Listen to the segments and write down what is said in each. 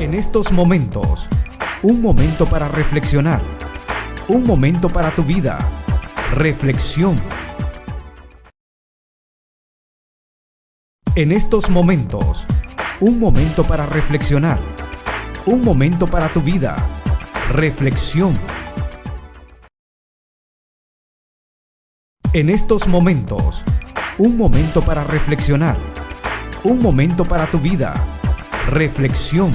En estos momentos, un momento para reflexionar, un momento para tu vida. Reflexión. En estos momentos, un momento para reflexionar, un momento para tu vida. Reflexión. En estos momentos, un momento para reflexionar, un momento para tu vida. Reflexión.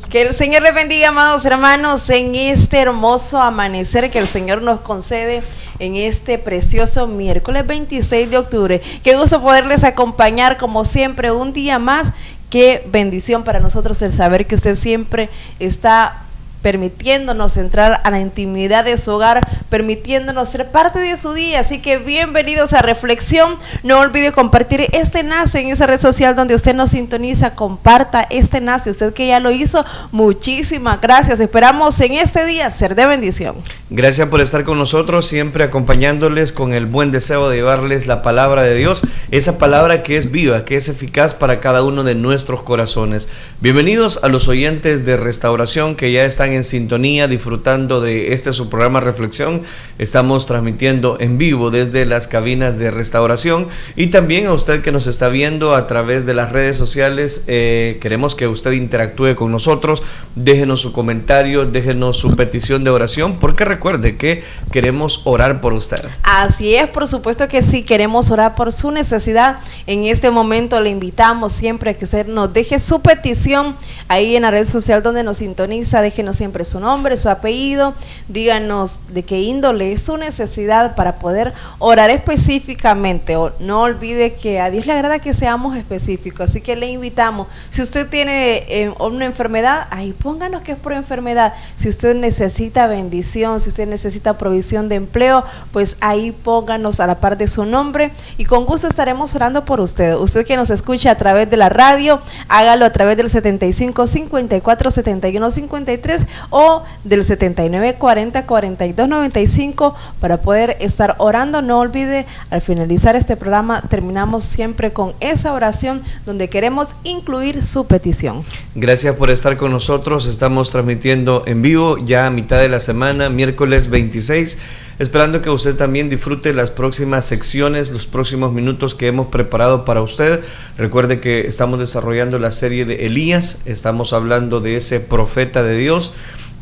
Que el Señor les bendiga, amados hermanos, en este hermoso amanecer que el Señor nos concede en este precioso miércoles 26 de octubre. Qué gusto poderles acompañar como siempre un día más. Qué bendición para nosotros el saber que usted siempre está permitiéndonos entrar a la intimidad de su hogar, permitiéndonos ser parte de su día. Así que bienvenidos a Reflexión. No olvide compartir este enlace en esa red social donde usted nos sintoniza. Comparta este enlace, usted que ya lo hizo, muchísimas gracias. Esperamos en este día ser de bendición. Gracias por estar con nosotros, siempre acompañándoles con el buen deseo de llevarles la palabra de Dios, esa palabra que es viva, que es eficaz para cada uno de nuestros corazones. Bienvenidos a los oyentes de Restauración que ya están en sintonía disfrutando de su programa Reflexión. Estamos transmitiendo en vivo desde las cabinas de Restauración, y también a usted que nos está viendo a través de las redes sociales. Queremos que usted interactúe con nosotros, déjenos su comentario, déjenos su petición de oración, porque recuerde que queremos orar por usted. Así es, por supuesto que sí, queremos orar por su necesidad. En este momento le invitamos siempre a que usted nos deje su petición ahí en la red social donde nos sintoniza. Déjenos siempre su nombre, su apellido, díganos de qué índole es su necesidad para poder orar específicamente. No olvide que a Dios le agrada que seamos específicos, así que le invitamos. Si usted tiene una enfermedad, ahí pónganos que es por enfermedad. Si usted necesita bendición, si usted necesita provisión de empleo, pues ahí pónganos a la par de su nombre y con gusto estaremos orando por usted. Usted que nos escucha a través de la radio, hágalo a través del 75 54 71 53 o del 79 40 42 95 para poder estar orando. No olvide, al finalizar este programa terminamos siempre con esa oración donde queremos incluir su petición. Gracias por estar con nosotros. Estamos transmitiendo en vivo ya a mitad de la semana, miércoles 26, esperando que usted también disfrute las próximas secciones, los próximos minutos que hemos preparado para usted. Recuerde que estamos desarrollando la serie de Elías, estamos hablando de ese profeta de Dios.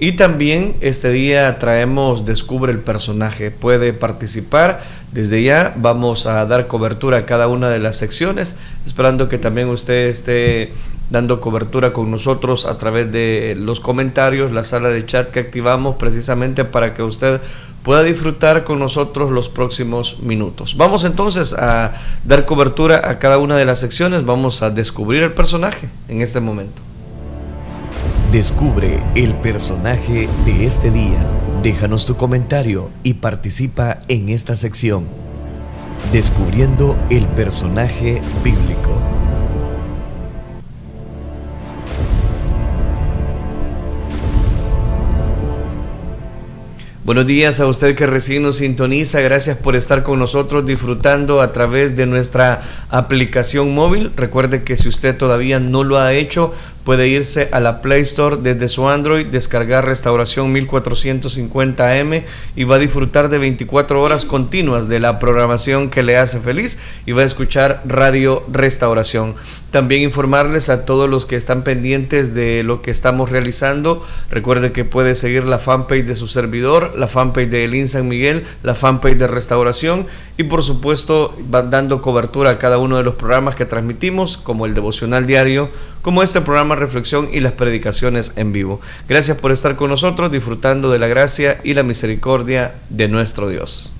Y también este día traemos Descubre el personaje. Puede participar. Desde ya vamos a dar cobertura a cada una de las secciones, esperando que también usted esté dando cobertura con nosotros a través de los comentarios, la sala de chat que activamos precisamente para que usted pueda disfrutar con nosotros los próximos minutos. Vamos entonces a dar cobertura a cada una de las secciones. Vamos a descubrir el personaje en este momento. Descubre el personaje de este día. Déjanos tu comentario y participa en esta sección. Descubriendo el personaje bíblico. Buenos días a usted que recién nos sintoniza. Gracias por estar con nosotros disfrutando a través de nuestra aplicación móvil. Recuerde que si usted todavía no lo ha hecho, puede irse a la Play Store desde su Android, descargar Restauración 1450 AM y va a disfrutar de 24 horas continuas de la programación que le hace feliz y va a escuchar Radio Restauración. También informarles a todos los que están pendientes de lo que estamos realizando. Recuerde que puede seguir la fanpage de su servidor, la fanpage de Elín San Miguel, la fanpage de Restauración y por supuesto va dando cobertura a cada uno de los programas que transmitimos, como el devocional diario, como este programa Reflexión y las predicaciones en vivo. Gracias por estar con nosotros disfrutando de la gracia y la misericordia de nuestro Dios.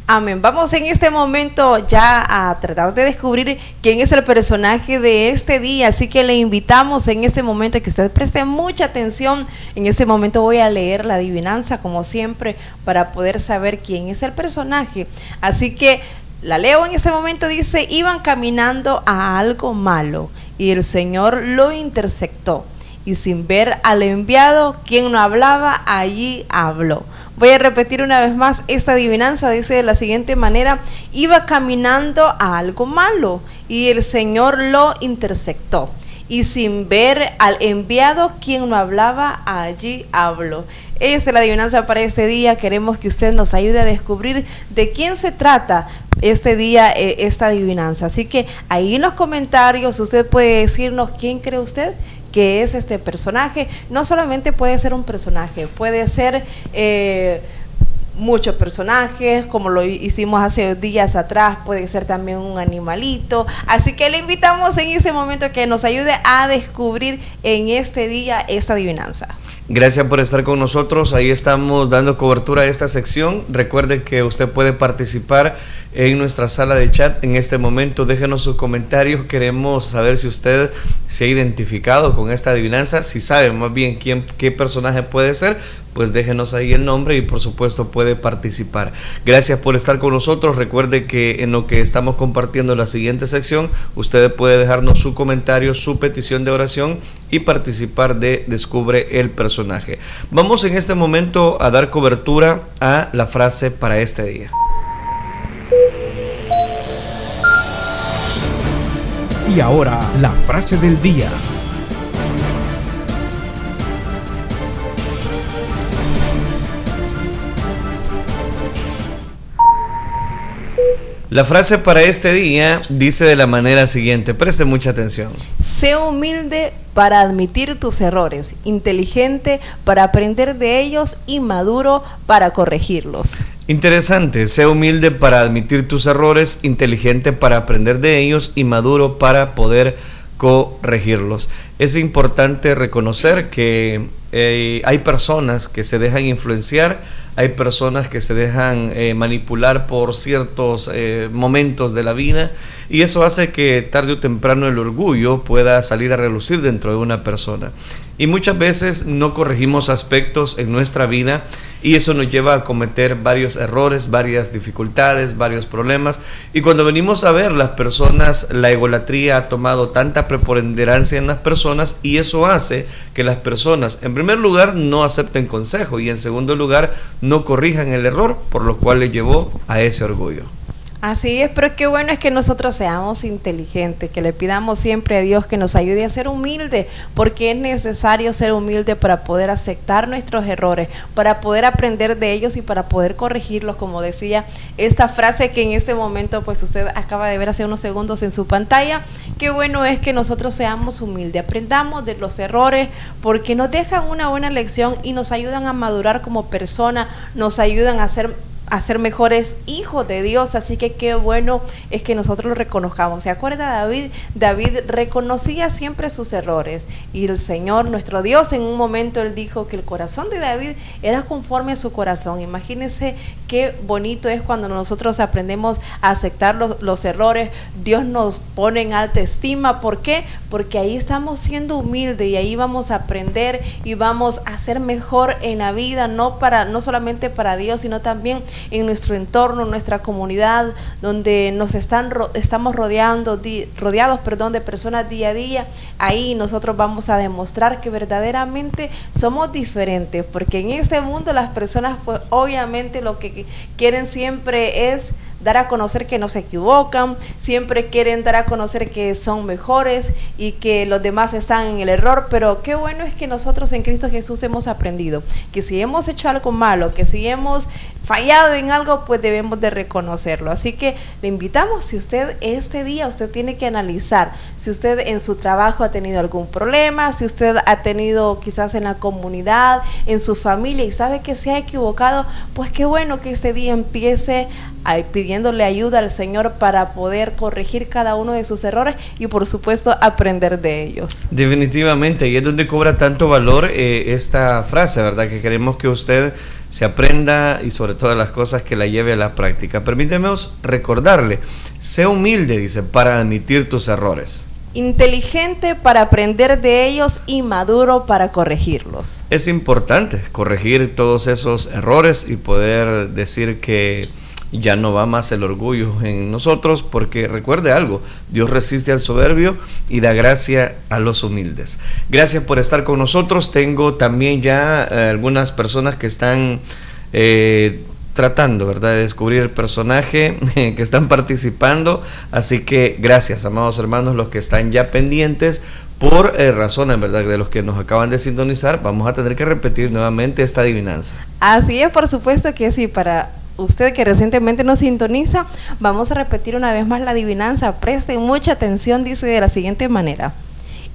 Amén. Vamos en este momento ya a tratar de descubrir quién es el personaje de este día, así que le invitamos en este momento a que usted preste mucha atención. En este momento voy a leer la adivinanza como siempre para poder saber quién es el personaje, así que la leo en este momento. Dice: iban caminando a algo malo y el Señor lo interceptó, y sin ver al enviado, quien no hablaba, allí habló. Voy a repetir una vez más esta adivinanza. Dice de la siguiente manera: iba caminando a algo malo y el Señor lo interceptó. Y sin ver al enviado, quien no hablaba, allí habló. Esa es la adivinanza para este día. Queremos que usted nos ayude a descubrir de quién se trata este día, esta adivinanza. Así que ahí en los comentarios usted puede decirnos quién cree usted que es este personaje. No solamente puede ser un personaje, puede ser muchos personajes, como lo hicimos hace días atrás, puede ser también un animalito. Así que le invitamos en este momento que nos ayude a descubrir en este día esta adivinanza. Gracias por estar con nosotros. Ahí estamos dando cobertura a esta sección. Recuerde que usted puede participar en nuestra sala de chat en este momento. Déjenos sus comentarios. Queremos saber si usted se ha identificado con esta adivinanza, si sabe más bien qué personaje puede ser, pues déjenos ahí el nombre y por supuesto puede participar. Gracias por estar con nosotros. Recuerde que en lo que estamos compartiendo en la siguiente sección, usted puede dejarnos su comentario, su petición de oración y participar de Descubre el Personaje. Vamos en este momento a dar cobertura a la frase para este día. Y ahora, la frase del día. La frase para este día dice de la manera siguiente, preste mucha atención. Sé humilde para admitir tus errores, inteligente para aprender de ellos y maduro para corregirlos. Interesante, sé humilde para admitir tus errores, inteligente para aprender de ellos y maduro para poder corregirlos. Es importante reconocer que hay personas que se dejan influenciar, hay personas que se dejan manipular por ciertos momentos de la vida, y eso hace que tarde o temprano el orgullo pueda salir a relucir dentro de una persona. Y muchas veces no corregimos aspectos en nuestra vida y eso nos lleva a cometer varios errores, varias dificultades, varios problemas. Y cuando venimos a ver las personas, la egolatría ha tomado tanta preponderancia en las personas y eso hace que las personas, en primer lugar, no acepten consejo y en segundo lugar, no corrijan el error, por lo cual les llevó a ese orgullo. Así es, pero qué bueno es que nosotros seamos inteligentes, que le pidamos siempre a Dios que nos ayude a ser humildes, porque es necesario ser humilde para poder aceptar nuestros errores, para poder aprender de ellos y para poder corregirlos, como decía esta frase que en este momento pues usted acaba de ver hace unos segundos en su pantalla. Qué bueno es que nosotros seamos humildes, aprendamos de los errores, porque nos dejan una buena lección y nos ayudan a madurar como persona, nos ayudan a ser mejores hijos de Dios. Así que qué bueno es que nosotros lo reconozcamos. ¿Se acuerda David? David reconocía siempre sus errores y el Señor, nuestro Dios, en un momento él dijo que el corazón de David era conforme a su corazón. Imagínense qué bonito es cuando nosotros aprendemos a aceptar los errores. Dios nos pone en alta estima. ¿Por qué? Porque ahí estamos siendo humildes y ahí vamos a aprender y vamos a ser mejor en la vida, no solamente para Dios, sino también en nuestro entorno, en nuestra comunidad, donde nos estamos rodeados de personas día a día. Ahí nosotros vamos a demostrar que verdaderamente somos diferentes, porque en este mundo las personas pues obviamente lo que quieren siempre es dar a conocer que no se equivocan, siempre quieren dar a conocer que son mejores y que los demás están en el error. Pero qué bueno es que nosotros en Cristo Jesús hemos aprendido que si hemos hecho algo malo, que si hemos fallado en algo, pues debemos de reconocerlo. Así que le invitamos, si usted este día, usted tiene que analizar si usted en su trabajo ha tenido algún problema, si usted ha tenido quizás en la comunidad, en su familia y sabe que se ha equivocado, pues qué bueno que este día empiece pidiéndole ayuda al Señor para poder corregir cada uno de sus errores y por supuesto aprender de ellos. Definitivamente, y es donde cobra tanto valor esta frase, ¿verdad? Que queremos que usted se aprenda y sobre todas las cosas que la lleve a la práctica. Permíteme recordarle, sé humilde, dice, para admitir tus errores. Inteligente para aprender de ellos y maduro para corregirlos. Es importante corregir todos esos errores y poder decir que ya no va más el orgullo en nosotros, porque recuerde algo, Dios resiste al soberbio y da gracia a los humildes. Gracias por estar con nosotros. Tengo también ya algunas personas que están tratando, ¿verdad?, de descubrir el personaje que están participando. Así que gracias, amados hermanos, los que están ya pendientes. Por razón, en verdad, de los que nos acaban de sintonizar, vamos a tener que repetir nuevamente esta adivinanza. Así es, por supuesto que sí. Para usted que recientemente nos sintoniza, vamos a repetir una vez más la adivinanza. Presten mucha atención, dice de la siguiente manera: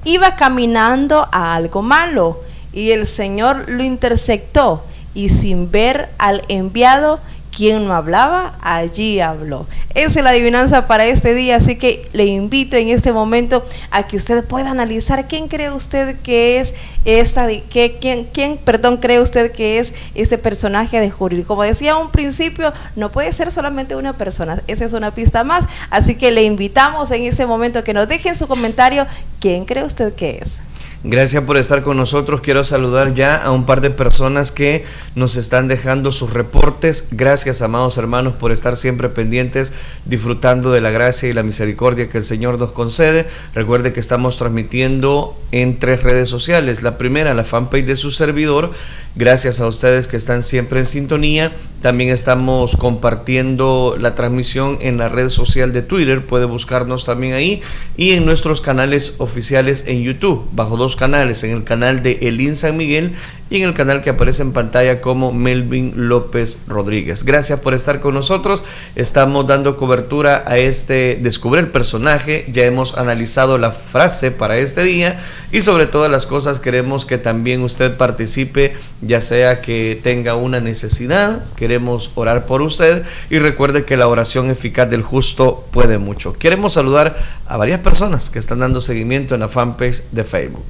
iba caminando a algo malo y el Señor lo interceptó, y sin ver al enviado, quien no hablaba, allí habló. Esa es la adivinanza para este día, así que le invito en este momento a que usted pueda analizar quién cree usted que es quién cree usted que es este personaje a descubrir. Como decía a un principio, no puede ser solamente una persona, esa es una pista más, así que le invitamos en este momento a que nos deje en su comentario quién cree usted que es. Gracias por estar con nosotros. Quiero saludar ya a un par de personas que nos están dejando sus reportes. Gracias, amados hermanos, por estar siempre pendientes, disfrutando de la gracia y la misericordia que el Señor nos concede. Recuerde que estamos transmitiendo en 3 redes sociales. La primera, la fanpage de su servidor. Gracias a ustedes que están siempre en sintonía. También estamos compartiendo la transmisión en la red social de Twitter. Puede buscarnos también ahí. Y en nuestros canales oficiales en YouTube, bajo 2 canales, en el canal de Elín San Miguel y en el canal que aparece en pantalla como Melvin López Rodríguez. Gracias por estar con nosotros. Estamos dando cobertura a este Descubre el personaje. Ya hemos analizado la frase para este día y sobre todas las cosas queremos que también usted participe, ya sea que tenga una necesidad, queremos orar por usted, y recuerde que la oración eficaz del justo puede mucho. Queremos saludar a varias personas que están dando seguimiento en la fanpage de Facebook.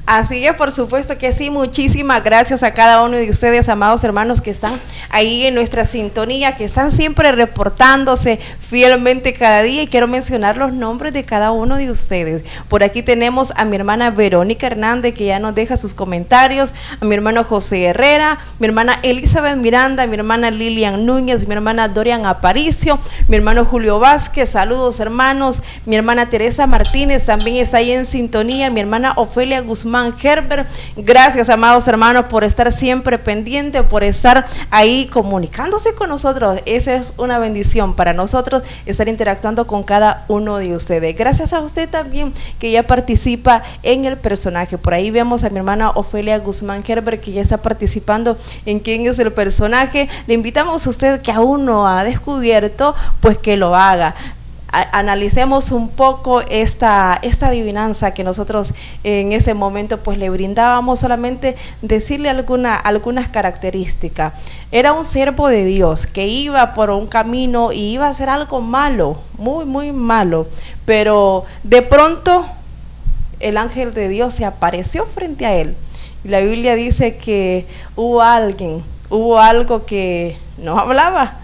Así es, por supuesto que sí. Muchísimas gracias a cada uno de ustedes, amados hermanos, que están ahí en nuestra sintonía, que están siempre reportándose fielmente cada día, y quiero mencionar los nombres de cada uno de ustedes. Por aquí tenemos a mi hermana Verónica Hernández, que ya nos deja sus comentarios, a mi hermano José Herrera, mi hermana Elizabeth Miranda, mi hermana Lilian Núñez, mi hermana Dorian Aparicio, mi hermano Julio Vázquez, saludos hermanos, mi hermana Teresa Martínez también está ahí en sintonía, mi hermana Ofelia Guzmán Herbert. Gracias, amados hermanos, por estar siempre pendientes, por estar ahí comunicándose con nosotros. Esa es una bendición para nosotros, estar interactuando con cada uno de ustedes. Gracias a usted también que ya participa en el personaje. Por ahí vemos a mi hermana Ofelia Guzmán Herbert, que ya está participando en quién es el personaje. Le invitamos a usted que aún no ha descubierto, pues que lo haga. Analicemos un poco esta adivinanza que nosotros en ese momento pues le brindábamos, solamente decirle algunas características. Era un siervo de Dios que iba por un camino y iba a hacer algo malo, muy muy malo, pero de pronto el ángel de Dios se apareció frente a él, y la Biblia dice que hubo algo que no hablaba.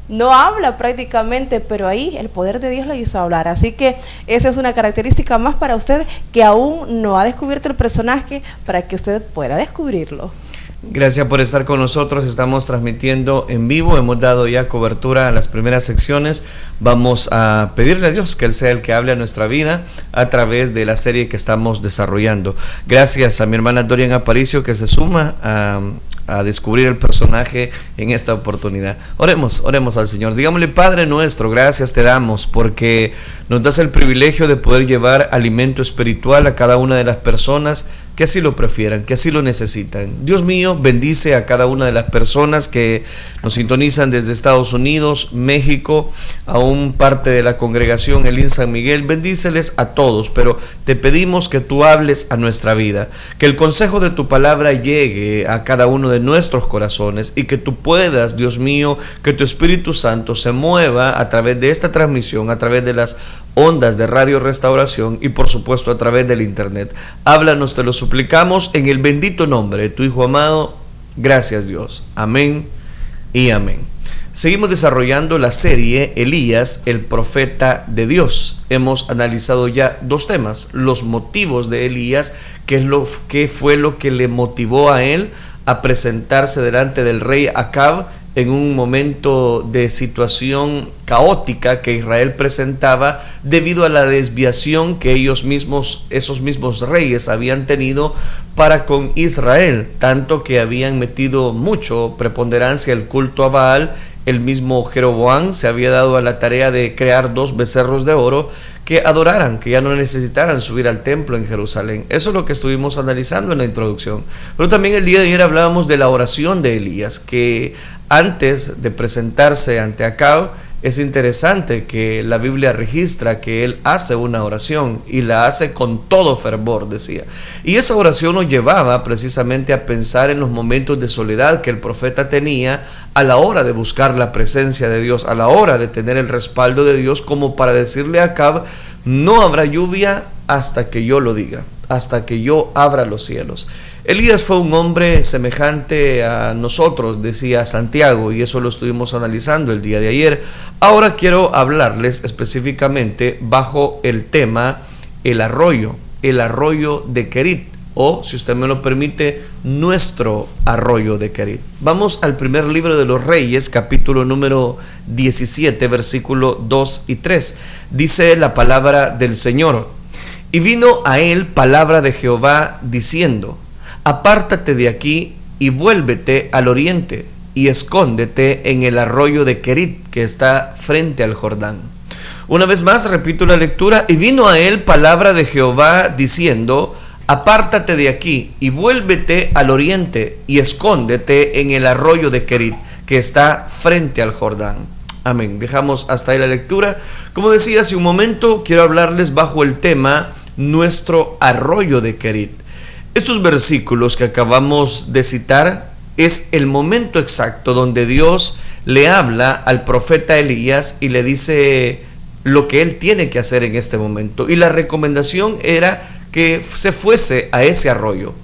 No habla prácticamente, pero ahí el poder de Dios lo hizo hablar. Así que esa es una característica más para usted que aún no ha descubierto el personaje, para que usted pueda descubrirlo. Gracias por estar con nosotros. Estamos transmitiendo en vivo, hemos dado ya cobertura a las primeras secciones. Vamos a pedirle a Dios que Él sea el que hable a nuestra vida a través de la serie que estamos desarrollando. Gracias a mi hermana Dorian Aparicio, que se suma a descubrir el personaje en esta oportunidad. Oremos al Señor. Digámosle: Padre nuestro, gracias te damos porque nos das el privilegio de poder llevar alimento espiritual a cada una de las personas que así lo prefieran, que así lo necesitan. Dios mío, bendice a cada una de las personas que nos sintonizan desde Estados Unidos, México, aún parte de la congregación Elín San Miguel. Bendíceles a todos, pero te pedimos que tú hables a nuestra vida, que el consejo de tu palabra llegue a cada uno de nuestros corazones, y que tú puedas, Dios mío, que tu Espíritu Santo se mueva a través de esta transmisión, a través de las ondas de Radio Restauración y por supuesto a través del internet. Háblanos, te lo suplicamos en el bendito nombre de tu Hijo amado. Gracias, Dios. Amén y amén. Seguimos desarrollando la serie Elías, el profeta de Dios. Hemos analizado ya 2 temas: los motivos de Elías, qué fue lo que le motivó a él a presentarse delante del rey Acab en un momento de situación caótica que Israel presentaba debido a la desviación que esos mismos reyes habían tenido para con Israel, tanto que habían metido mucho preponderancia el culto a Baal. El mismo Jeroboam se había dado a la tarea de crear 2 becerros de oro que adoraran, que ya no necesitaran subir al templo en Jerusalén. Eso es lo que estuvimos analizando en la introducción. Pero también el día de ayer hablábamos de la oración de Elías, que antes de presentarse ante Acab, es interesante que la Biblia registra que él hace una oración y la hace con todo fervor, decía. Y esa oración nos llevaba precisamente a pensar en los momentos de soledad que el profeta tenía a la hora de buscar la presencia de Dios, a la hora de tener el respaldo de Dios, como para decirle a Acab: no habrá lluvia hasta que yo lo diga, hasta que yo abra los cielos. Elías fue un hombre semejante a nosotros, decía Santiago, y eso lo estuvimos analizando el día de ayer. Ahora quiero hablarles específicamente bajo el tema el arroyo de Querit, o, si usted me lo permite, nuestro arroyo de Querit. Vamos al primer libro de los Reyes, capítulo número 17, versículo 2 y 3. Dice la palabra del Señor: y vino a él palabra de Jehová diciendo: apártate de aquí y vuélvete al oriente y escóndete en el arroyo de Querit, que está frente al Jordán. Una vez más repito la lectura: y vino a él palabra de Jehová diciendo: apártate de aquí y vuélvete al oriente y escóndete en el arroyo de Querit, que está frente al Jordán. Amén. Dejamos hasta ahí la lectura. Como decía hace un momento, quiero hablarles bajo el tema nuestro arroyo de Querit. Estos versículos que acabamos de citar es el momento exacto donde Dios le habla al profeta Elías y le dice lo que él tiene que hacer en este momento. Y la recomendación era que se fuese a ese arroyo.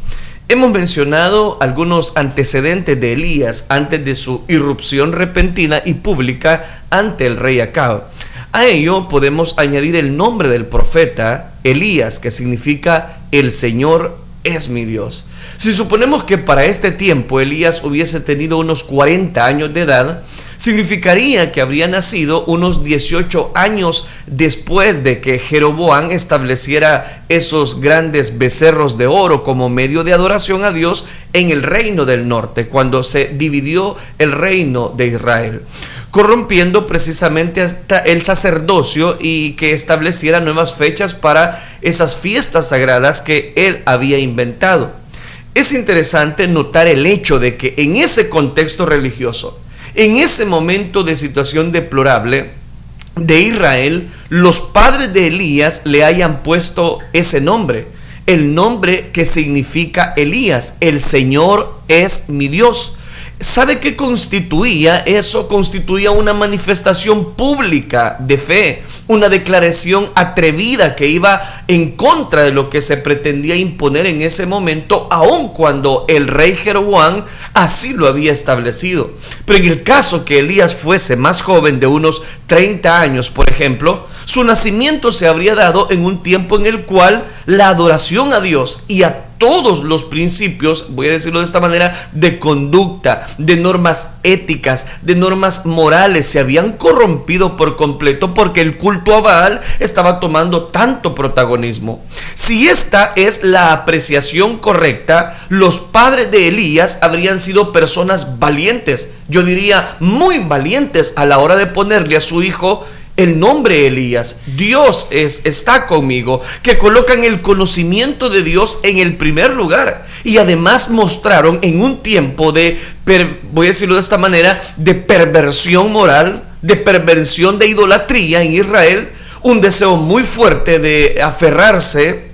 Hemos mencionado algunos antecedentes de Elías antes de su irrupción repentina y pública ante el rey Acab. A ello podemos añadir el nombre del profeta, Elías, que significa el Señor es mi Dios. Si suponemos que para este tiempo Elías hubiese tenido unos 40 años de edad, significaría que habría nacido unos 18 años después de que Jeroboam estableciera esos grandes becerros de oro como medio de adoración a Dios en el reino del norte, cuando se dividió el reino de Israel, corrompiendo precisamente hasta el sacerdocio y que estableciera nuevas fechas para esas fiestas sagradas que él había inventado. Es interesante notar el hecho de que en ese contexto religioso, en ese momento de situación deplorable de Israel, los padres de Elías le hayan puesto ese nombre, el nombre que significa Elías, el Señor es mi Dios. ¿Sabe qué constituía eso? Constituía una manifestación pública de fe, una declaración atrevida que iba en contra de lo que se pretendía imponer en ese momento, aun cuando el rey Jeroboam así lo había establecido. Pero en el caso que Elías fuese más joven, de unos 30 años, por ejemplo, su nacimiento se habría dado en un tiempo en el cual la adoración a Dios y a todos los principios, voy a decirlo de esta manera, de conducta, de normas éticas, de normas morales, se habían corrompido por completo porque el culto a Baal estaba tomando tanto protagonismo. Si esta es la apreciación correcta, los padres de Elías habrían sido personas valientes, yo diría muy valientes, a la hora de ponerle a su hijo el nombre Elías. Dios está conmigo, que colocan el conocimiento de Dios en el primer lugar, y además mostraron en un tiempo de, voy a decirlo de esta manera, de perversión moral, de perversión de idolatría en Israel, un deseo muy fuerte de aferrarse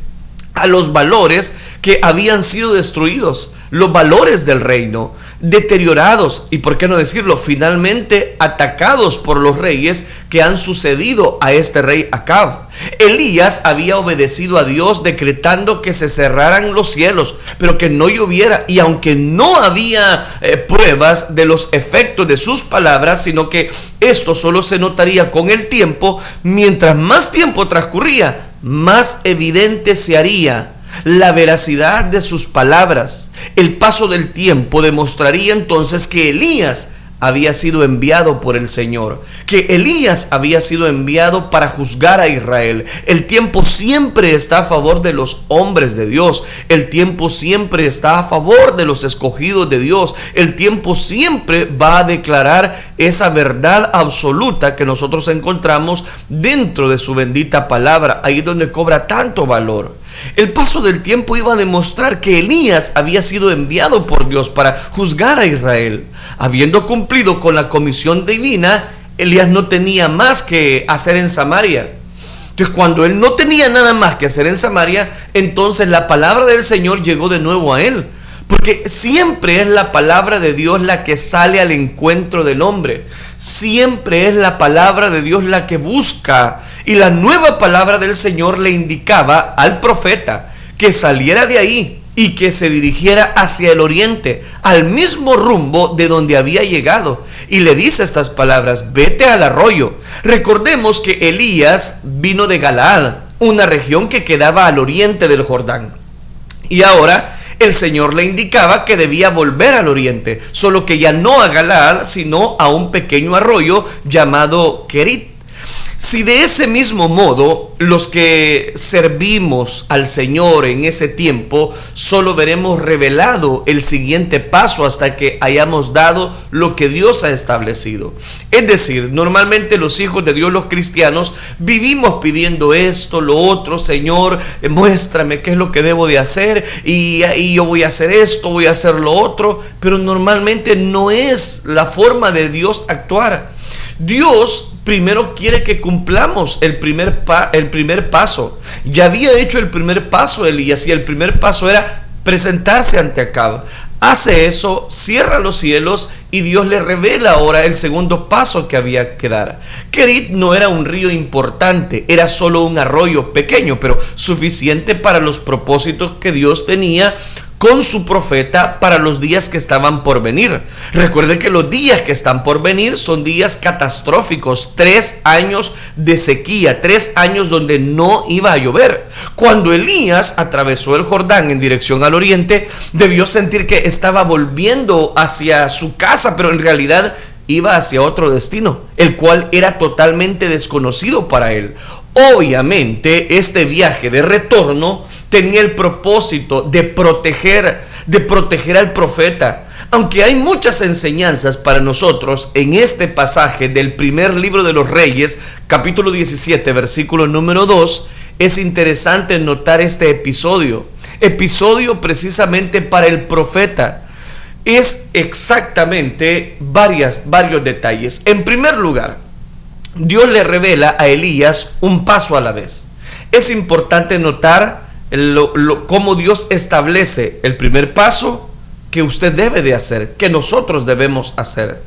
a los valores que habían sido destruidos, los valores del reino, deteriorados y, por qué no decirlo, finalmente atacados por los reyes que han sucedido a este rey Acab. Elías había obedecido a Dios decretando que se cerraran los cielos, pero que no lloviera, y aunque no había pruebas de los efectos de sus palabras, sino que esto solo se notaría con el tiempo, mientras más tiempo transcurría, más evidente se haría la veracidad de sus palabras. El paso del tiempo demostraría entonces que Elías había sido enviado por el Señor, que Elías había sido enviado para juzgar a Israel. El tiempo siempre está a favor de los hombres de Dios, el tiempo siempre está a favor de los escogidos de Dios, el tiempo siempre va a declarar esa verdad absoluta que nosotros encontramos dentro de su bendita palabra. Ahí es donde cobra tanto valor. El paso del tiempo iba a demostrar que Elías había sido enviado por Dios para juzgar a Israel. Habiendo cumplido con la comisión divina, Elías no tenía más que hacer en Samaria. Entonces, cuando él no tenía nada más que hacer en Samaria, entonces la palabra del Señor llegó de nuevo a él. Porque siempre es la palabra de Dios la que sale al encuentro del hombre. Siempre es la palabra de Dios la que busca. Y la nueva palabra del Señor le indicaba al profeta que saliera de ahí y que se dirigiera hacia el oriente, al mismo rumbo de donde había llegado. Y le dice estas palabras: vete al arroyo. Recordemos que Elías vino de Galaad, una región que quedaba al oriente del Jordán. Y ahora el Señor le indicaba que debía volver al oriente, solo que ya no a Galaad, sino a un pequeño arroyo llamado Kerit. Si de ese mismo modo los que servimos al Señor en ese tiempo solo veremos revelado el siguiente paso hasta que hayamos dado lo que Dios ha establecido. Es decir, normalmente los hijos de Dios, los cristianos, vivimos pidiendo esto, lo otro: Señor, muéstrame qué es lo que debo de hacer, y yo voy a hacer esto, voy a hacer lo otro, pero normalmente no es la forma de Dios actuar. Dios primero quiere que cumplamos el primer paso. Ya había hecho el primer paso Elías, y el primer paso era presentarse ante Acab. Hace eso, cierra los cielos, y Dios le revela ahora el segundo paso que había que dar. Kerit no era un río importante, era solo un arroyo pequeño, pero suficiente para los propósitos que Dios tenía con su profeta para los días que estaban por venir. Recuerde que los días que están por venir son días catastróficos, 3 años de sequía, 3 años donde no iba a llover. Cuando Elías atravesó el Jordán en dirección al oriente, debió sentir que estaba volviendo hacia su casa, pero en realidad iba hacia otro destino, el cual era totalmente desconocido para él. Obviamente, este viaje de retorno tenía el propósito de proteger al profeta. Aunque hay muchas enseñanzas para nosotros en este pasaje del primer libro de los Reyes, capítulo 17, versículo número 2, es interesante notar este episodio precisamente para el profeta. Es exactamente varios detalles. En primer lugar, Dios le revela a Elías un paso a la vez. Es importante notar cómo Dios establece el primer paso que usted debe de hacer, que nosotros debemos hacer.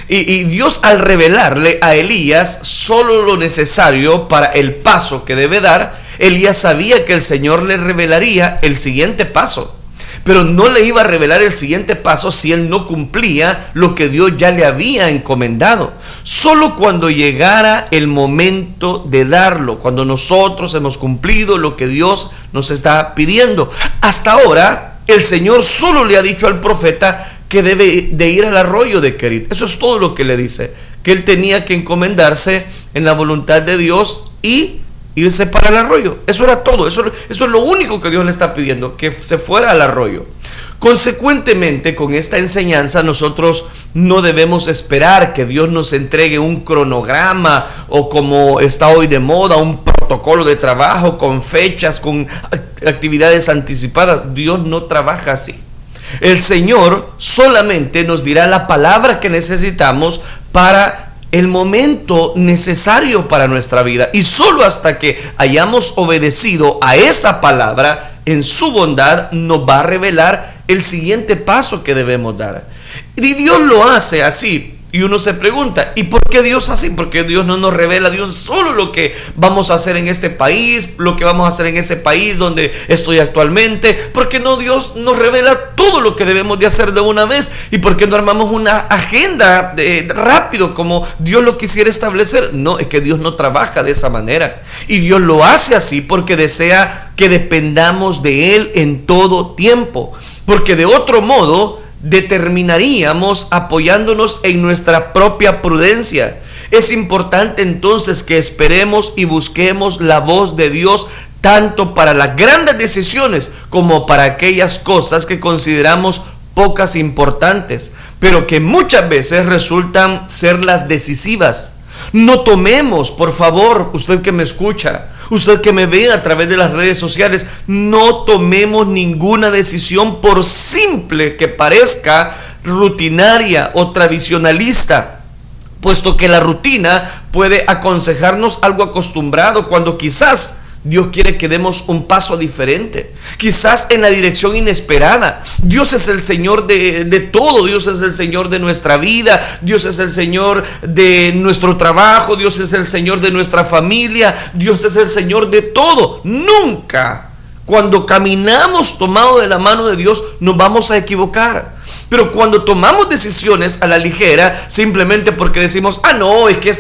Y Dios, al revelarle a Elías solo lo necesario para el paso que debe dar, Elías sabía que el Señor le revelaría el siguiente paso. Pero no le iba a revelar el siguiente paso si él no cumplía lo que Dios ya le había encomendado. Solo cuando llegara el momento de darlo, cuando nosotros hemos cumplido lo que Dios nos está pidiendo. Hasta ahora, el Señor solo le ha dicho al profeta que debe de ir al arroyo de Kerit. Eso es todo lo que le dice, que él tenía que encomendarse en la voluntad de Dios y irse para el arroyo. Eso era todo. Eso es lo único que Dios le está pidiendo, que se fuera al arroyo. Consecuentemente, con esta enseñanza, nosotros no debemos esperar que Dios nos entregue un cronograma, o como está hoy de moda, un protocolo de trabajo con fechas, con actividades anticipadas. Dios no trabaja así. El Señor solamente nos dirá la palabra que necesitamos para el momento necesario para nuestra vida, y solo hasta que hayamos obedecido a esa palabra, en su bondad nos va a revelar el siguiente paso que debemos dar. Y Dios lo hace así. Y uno se pregunta, ¿y por qué Dios así? ¿Por qué Dios no nos revela de un solo lo que vamos a hacer en este país, lo que vamos a hacer en ese país donde estoy actualmente? ¿Por qué no Dios nos revela todo lo que debemos de hacer de una vez? ¿Y por qué no armamos una agenda rápido como Dios lo quisiera establecer? No, es que Dios no trabaja de esa manera. Y Dios lo hace así porque desea que dependamos de Él en todo tiempo. Porque de otro modo, determinaríamos apoyándonos en nuestra propia prudencia. Es importante entonces que esperemos y busquemos la voz de Dios tanto para las grandes decisiones como para aquellas cosas que consideramos pocas importantes, pero que muchas veces resultan ser las decisivas. No tomemos, por favor, usted que me escucha, usted que me ve a través de las redes sociales, no tomemos ninguna decisión por simple que parezca rutinaria o tradicionalista, puesto que la rutina puede aconsejarnos algo acostumbrado cuando quizás Dios quiere que demos un paso diferente, quizás en la dirección inesperada. Dios es el Señor de todo. Dios es el Señor de nuestra vida, Dios es el Señor de nuestro trabajo, Dios es el Señor de nuestra familia, Dios es el Señor de todo. Nunca, cuando caminamos tomados de la mano de Dios, nos vamos a equivocar. Pero cuando tomamos decisiones a la ligera, simplemente porque decimos, no, es que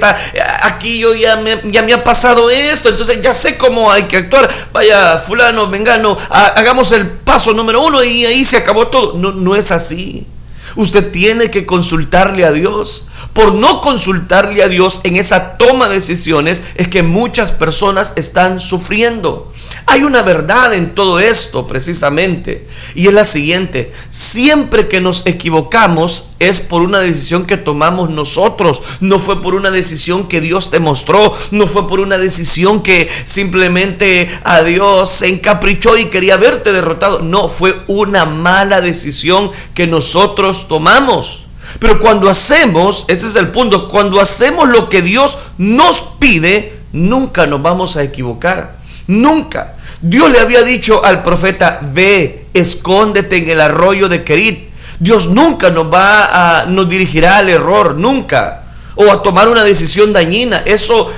aquí yo ya me ha pasado esto, entonces ya sé cómo hay que actuar, vaya fulano, vengano, hagamos el paso número 1 y ahí se acabó todo. No es así. Usted tiene que consultarle a Dios. Por no consultarle a Dios en esa toma de decisiones es que muchas personas están sufriendo. Hay una verdad en todo esto precisamente, y es la siguiente: siempre que nos equivocamos es por una decisión que tomamos nosotros, no fue por una decisión que Dios te mostró, no fue por una decisión que simplemente a Dios se encaprichó y quería verte derrotado. No, fue una mala decisión que nosotros tomamos. Pero cuando hacemos, este es el punto, cuando hacemos lo que Dios nos pide, nunca nos vamos a equivocar. Nunca. Dios le había dicho al profeta: ve, escóndete en el arroyo de Querit. Dios nunca nos dirigirá al error, nunca, o a tomar una decisión dañina. Eso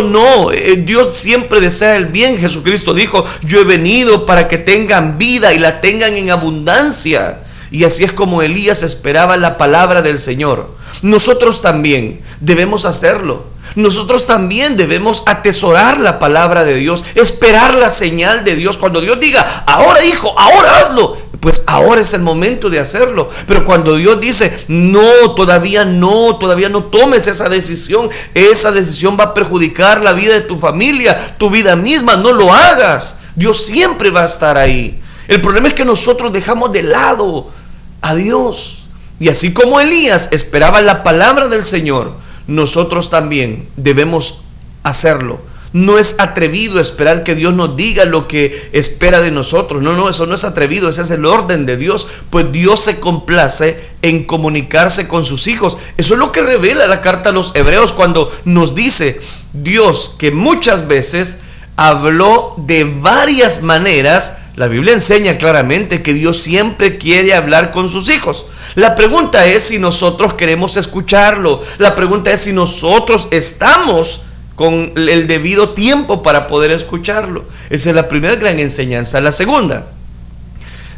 no. Dios siempre desea el bien. Jesucristo dijo: yo he venido para que tengan vida y la tengan en abundancia. Y así es como Elías esperaba la palabra del Señor. Nosotros también debemos hacerlo. Nosotros también debemos atesorar la palabra de Dios, esperar la señal de Dios. Cuando Dios diga: ahora hijo, ahora hazlo, pues ahora es el momento de hacerlo. Pero cuando Dios dice: no, todavía no tomes esa decisión va a perjudicar la vida de tu familia, tu vida misma, no lo hagas. Dios siempre va a estar ahí. El problema es que nosotros dejamos de lado a Dios. Y así como Elías esperaba la palabra del Señor, nosotros también debemos hacerlo. No es atrevido esperar que Dios nos diga lo que espera de nosotros. No, eso no es atrevido, ese es el orden de Dios. Pues Dios se complace en comunicarse con sus hijos. Eso es lo que revela la carta a los Hebreos cuando nos dice Dios que muchas veces habló de varias maneras. La Biblia enseña claramente que Dios siempre quiere hablar con sus hijos. La pregunta es si nosotros queremos escucharlo. La pregunta es si nosotros estamos con el debido tiempo para poder escucharlo. Esa es la primera gran enseñanza. La segunda: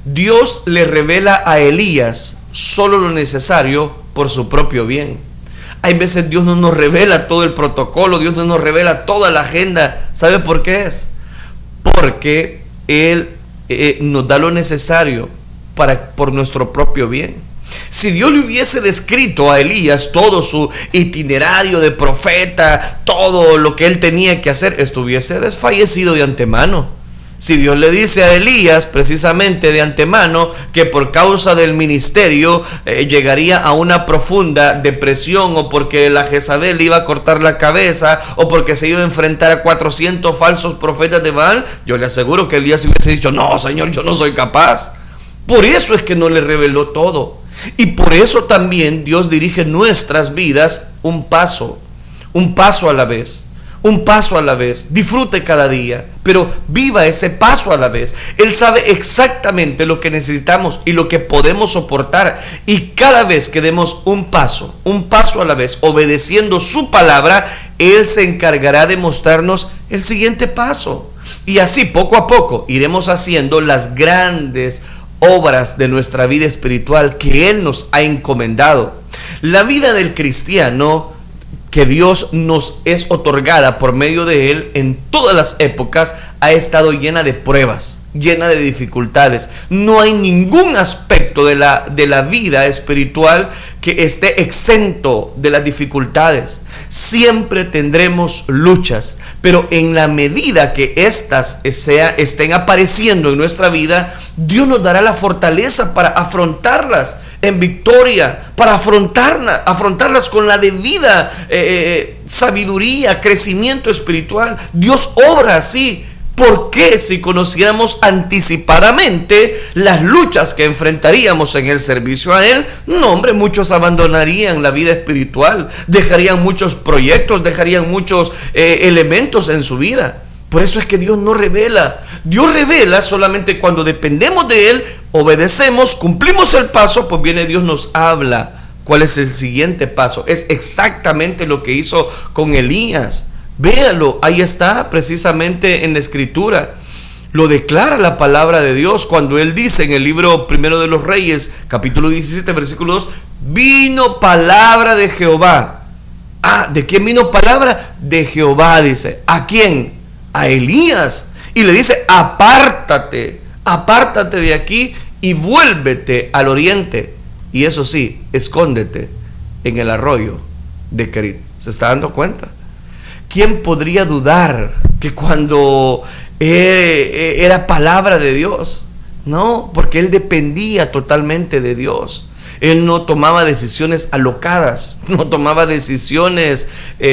Dios le revela a Elías solo lo necesario por su propio bien. Hay veces Dios no nos revela todo el protocolo, Dios no nos revela toda la agenda. ¿Sabe por qué es? Porque Él nos da lo necesario por nuestro propio bien. Si Dios le hubiese descrito a Elías todo su itinerario de profeta, todo lo que él tenía que hacer, estuviese desfallecido de antemano. Si Dios le dice a Elías precisamente de antemano que por causa del ministerio llegaría a una profunda depresión, o porque la Jezabel le iba a cortar la cabeza, o porque se iba a enfrentar a 400 falsos profetas de Baal, yo le aseguro que Elías hubiese dicho: no, Señor, yo no soy capaz. Por eso es que no le reveló todo. Y por eso también Dios dirige nuestras vidas un paso a la vez. Un paso a la vez. Disfrute cada día, pero viva ese paso a la vez. Él sabe exactamente lo que necesitamos y lo que podemos soportar. Y cada vez que demos un paso a la vez, obedeciendo su palabra, Él se encargará de mostrarnos el siguiente paso. Y así poco a poco iremos haciendo las grandes obras de nuestra vida espiritual que Él nos ha encomendado. La vida del cristiano que Dios nos es otorgada por medio de Él en todas las épocas ha estado llena de pruebas. llena de dificultades. No hay ningún aspecto de la vida espiritual que esté exento de las dificultades. Siempre tendremos luchas, pero en la medida que éstas estén apareciendo en nuestra vida, Dios nos dará la fortaleza para afrontarlas en victoria, para afrontarlas con la debida sabiduría, crecimiento espiritual. Dios obra así. ¿Por qué? Si conociéramos anticipadamente las luchas que enfrentaríamos en el servicio a Él, no, hombre, muchos abandonarían la vida espiritual, dejarían muchos proyectos, dejarían muchos elementos en su vida. Por eso es que Dios no revela. Dios revela solamente cuando dependemos de Él, obedecemos, cumplimos el paso, pues viene Dios, nos habla. ¿Cuál es el siguiente paso? Es exactamente lo que hizo con Elías. Véalo, ahí está precisamente en la escritura. Lo declara la palabra de Dios cuando Él dice en el libro primero de los Reyes, capítulo 17, versículo 2, vino palabra de Jehová. ¿De quién vino palabra? De Jehová, dice. ¿A quién? A Elías. Y le dice, apártate de aquí y vuélvete al oriente. Y eso sí, escóndete en el arroyo de Kerit. ¿Se está dando cuenta? ¿Quién podría dudar que cuando era palabra de Dios? No, porque él dependía totalmente de Dios. Él no tomaba decisiones alocadas, no tomaba decisiones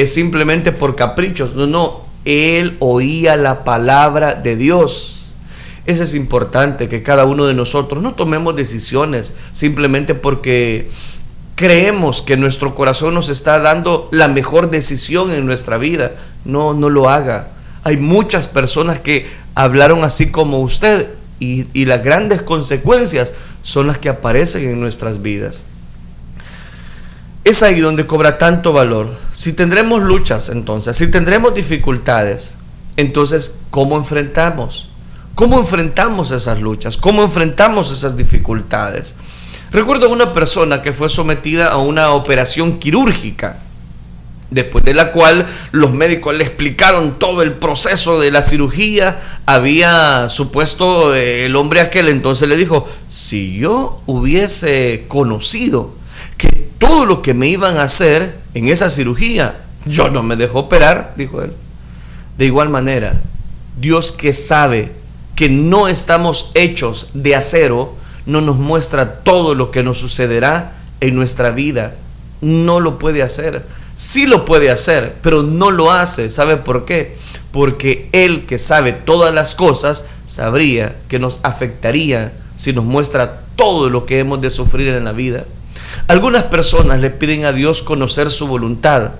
simplemente por caprichos. No, él oía la palabra de Dios. Eso es importante, que cada uno de nosotros no tomemos decisiones simplemente porque creemos que nuestro corazón nos está dando la mejor decisión en nuestra vida. No lo haga. Hay muchas personas que hablaron así como usted y las grandes consecuencias son las que aparecen en nuestras vidas. Es ahí donde cobra tanto valor. Si tendremos luchas, entonces, si tendremos dificultades, entonces, ¿cómo enfrentamos? ¿Cómo enfrentamos esas luchas? ¿Cómo enfrentamos esas dificultades? Recuerdo una persona que fue sometida a una operación quirúrgica, después de la cual los médicos le explicaron todo el proceso de la cirugía. Había supuesto, el hombre aquel entonces le dijo, si yo hubiese conocido que todo lo que me iban a hacer en esa cirugía, yo no me dejo operar, dijo él. De igual manera, Dios, que sabe que no estamos hechos de acero, no nos muestra todo lo que nos sucederá en nuestra vida. No lo puede hacer. Sí lo puede hacer, pero no lo hace. ¿Sabe por qué? Porque Él, que sabe todas las cosas, sabría que nos afectaría si nos muestra todo lo que hemos de sufrir en la vida. Algunas personas le piden a Dios conocer su voluntad.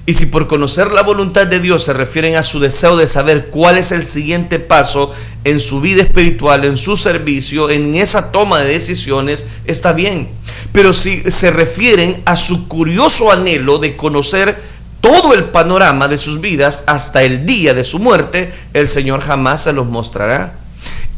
Y si por conocer la voluntad de Dios se refieren a su deseo de saber cuál es el siguiente paso en su vida espiritual, en su servicio, en esa toma de decisiones, está bien. Pero si se refieren a su curioso anhelo de conocer todo el panorama de sus vidas hasta el día de su muerte, el Señor jamás se los mostrará.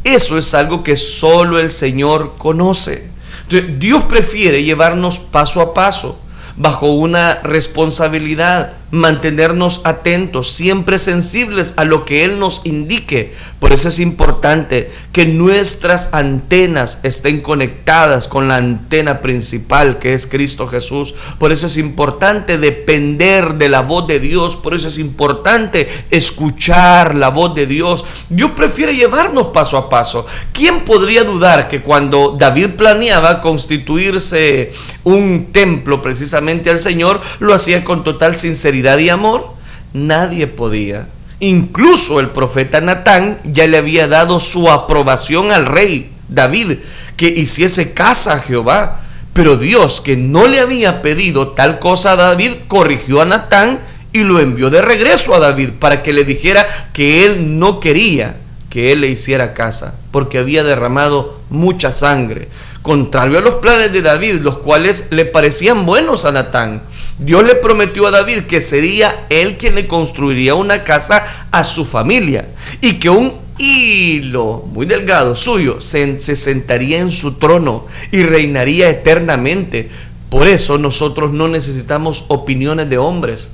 Eso es algo que solo el Señor conoce. Entonces, Dios prefiere llevarnos paso a paso, bajo una responsabilidad, mantenernos atentos, siempre sensibles a lo que Él nos indique. Por eso es importante que nuestras antenas estén conectadas con la antena principal, que es Cristo Jesús. Por eso es importante depender de la voz de Dios. Por eso es importante escuchar la voz de Dios. Dios prefiere llevarnos paso a paso. ¿Quién podría dudar que cuando David planeaba constituirse un templo precisamente al Señor, lo hacía con total sinceridad y amor? Nadie podía. Incluso el profeta Natán ya le había dado su aprobación al rey David que hiciese casa a Jehová. Pero Dios, que no le había pedido tal cosa a David, corrigió a Natán y lo envió de regreso a David para que le dijera que él no quería que él le hiciera casa, porque había derramado mucha sangre, contrario a los planes de David, los cuales le parecían buenos a Natán. Dios le prometió a David que sería él quien le construiría una casa a su familia y que un hilo muy delgado suyo se sentaría en su trono y reinaría eternamente. Por eso nosotros no necesitamos opiniones de hombres.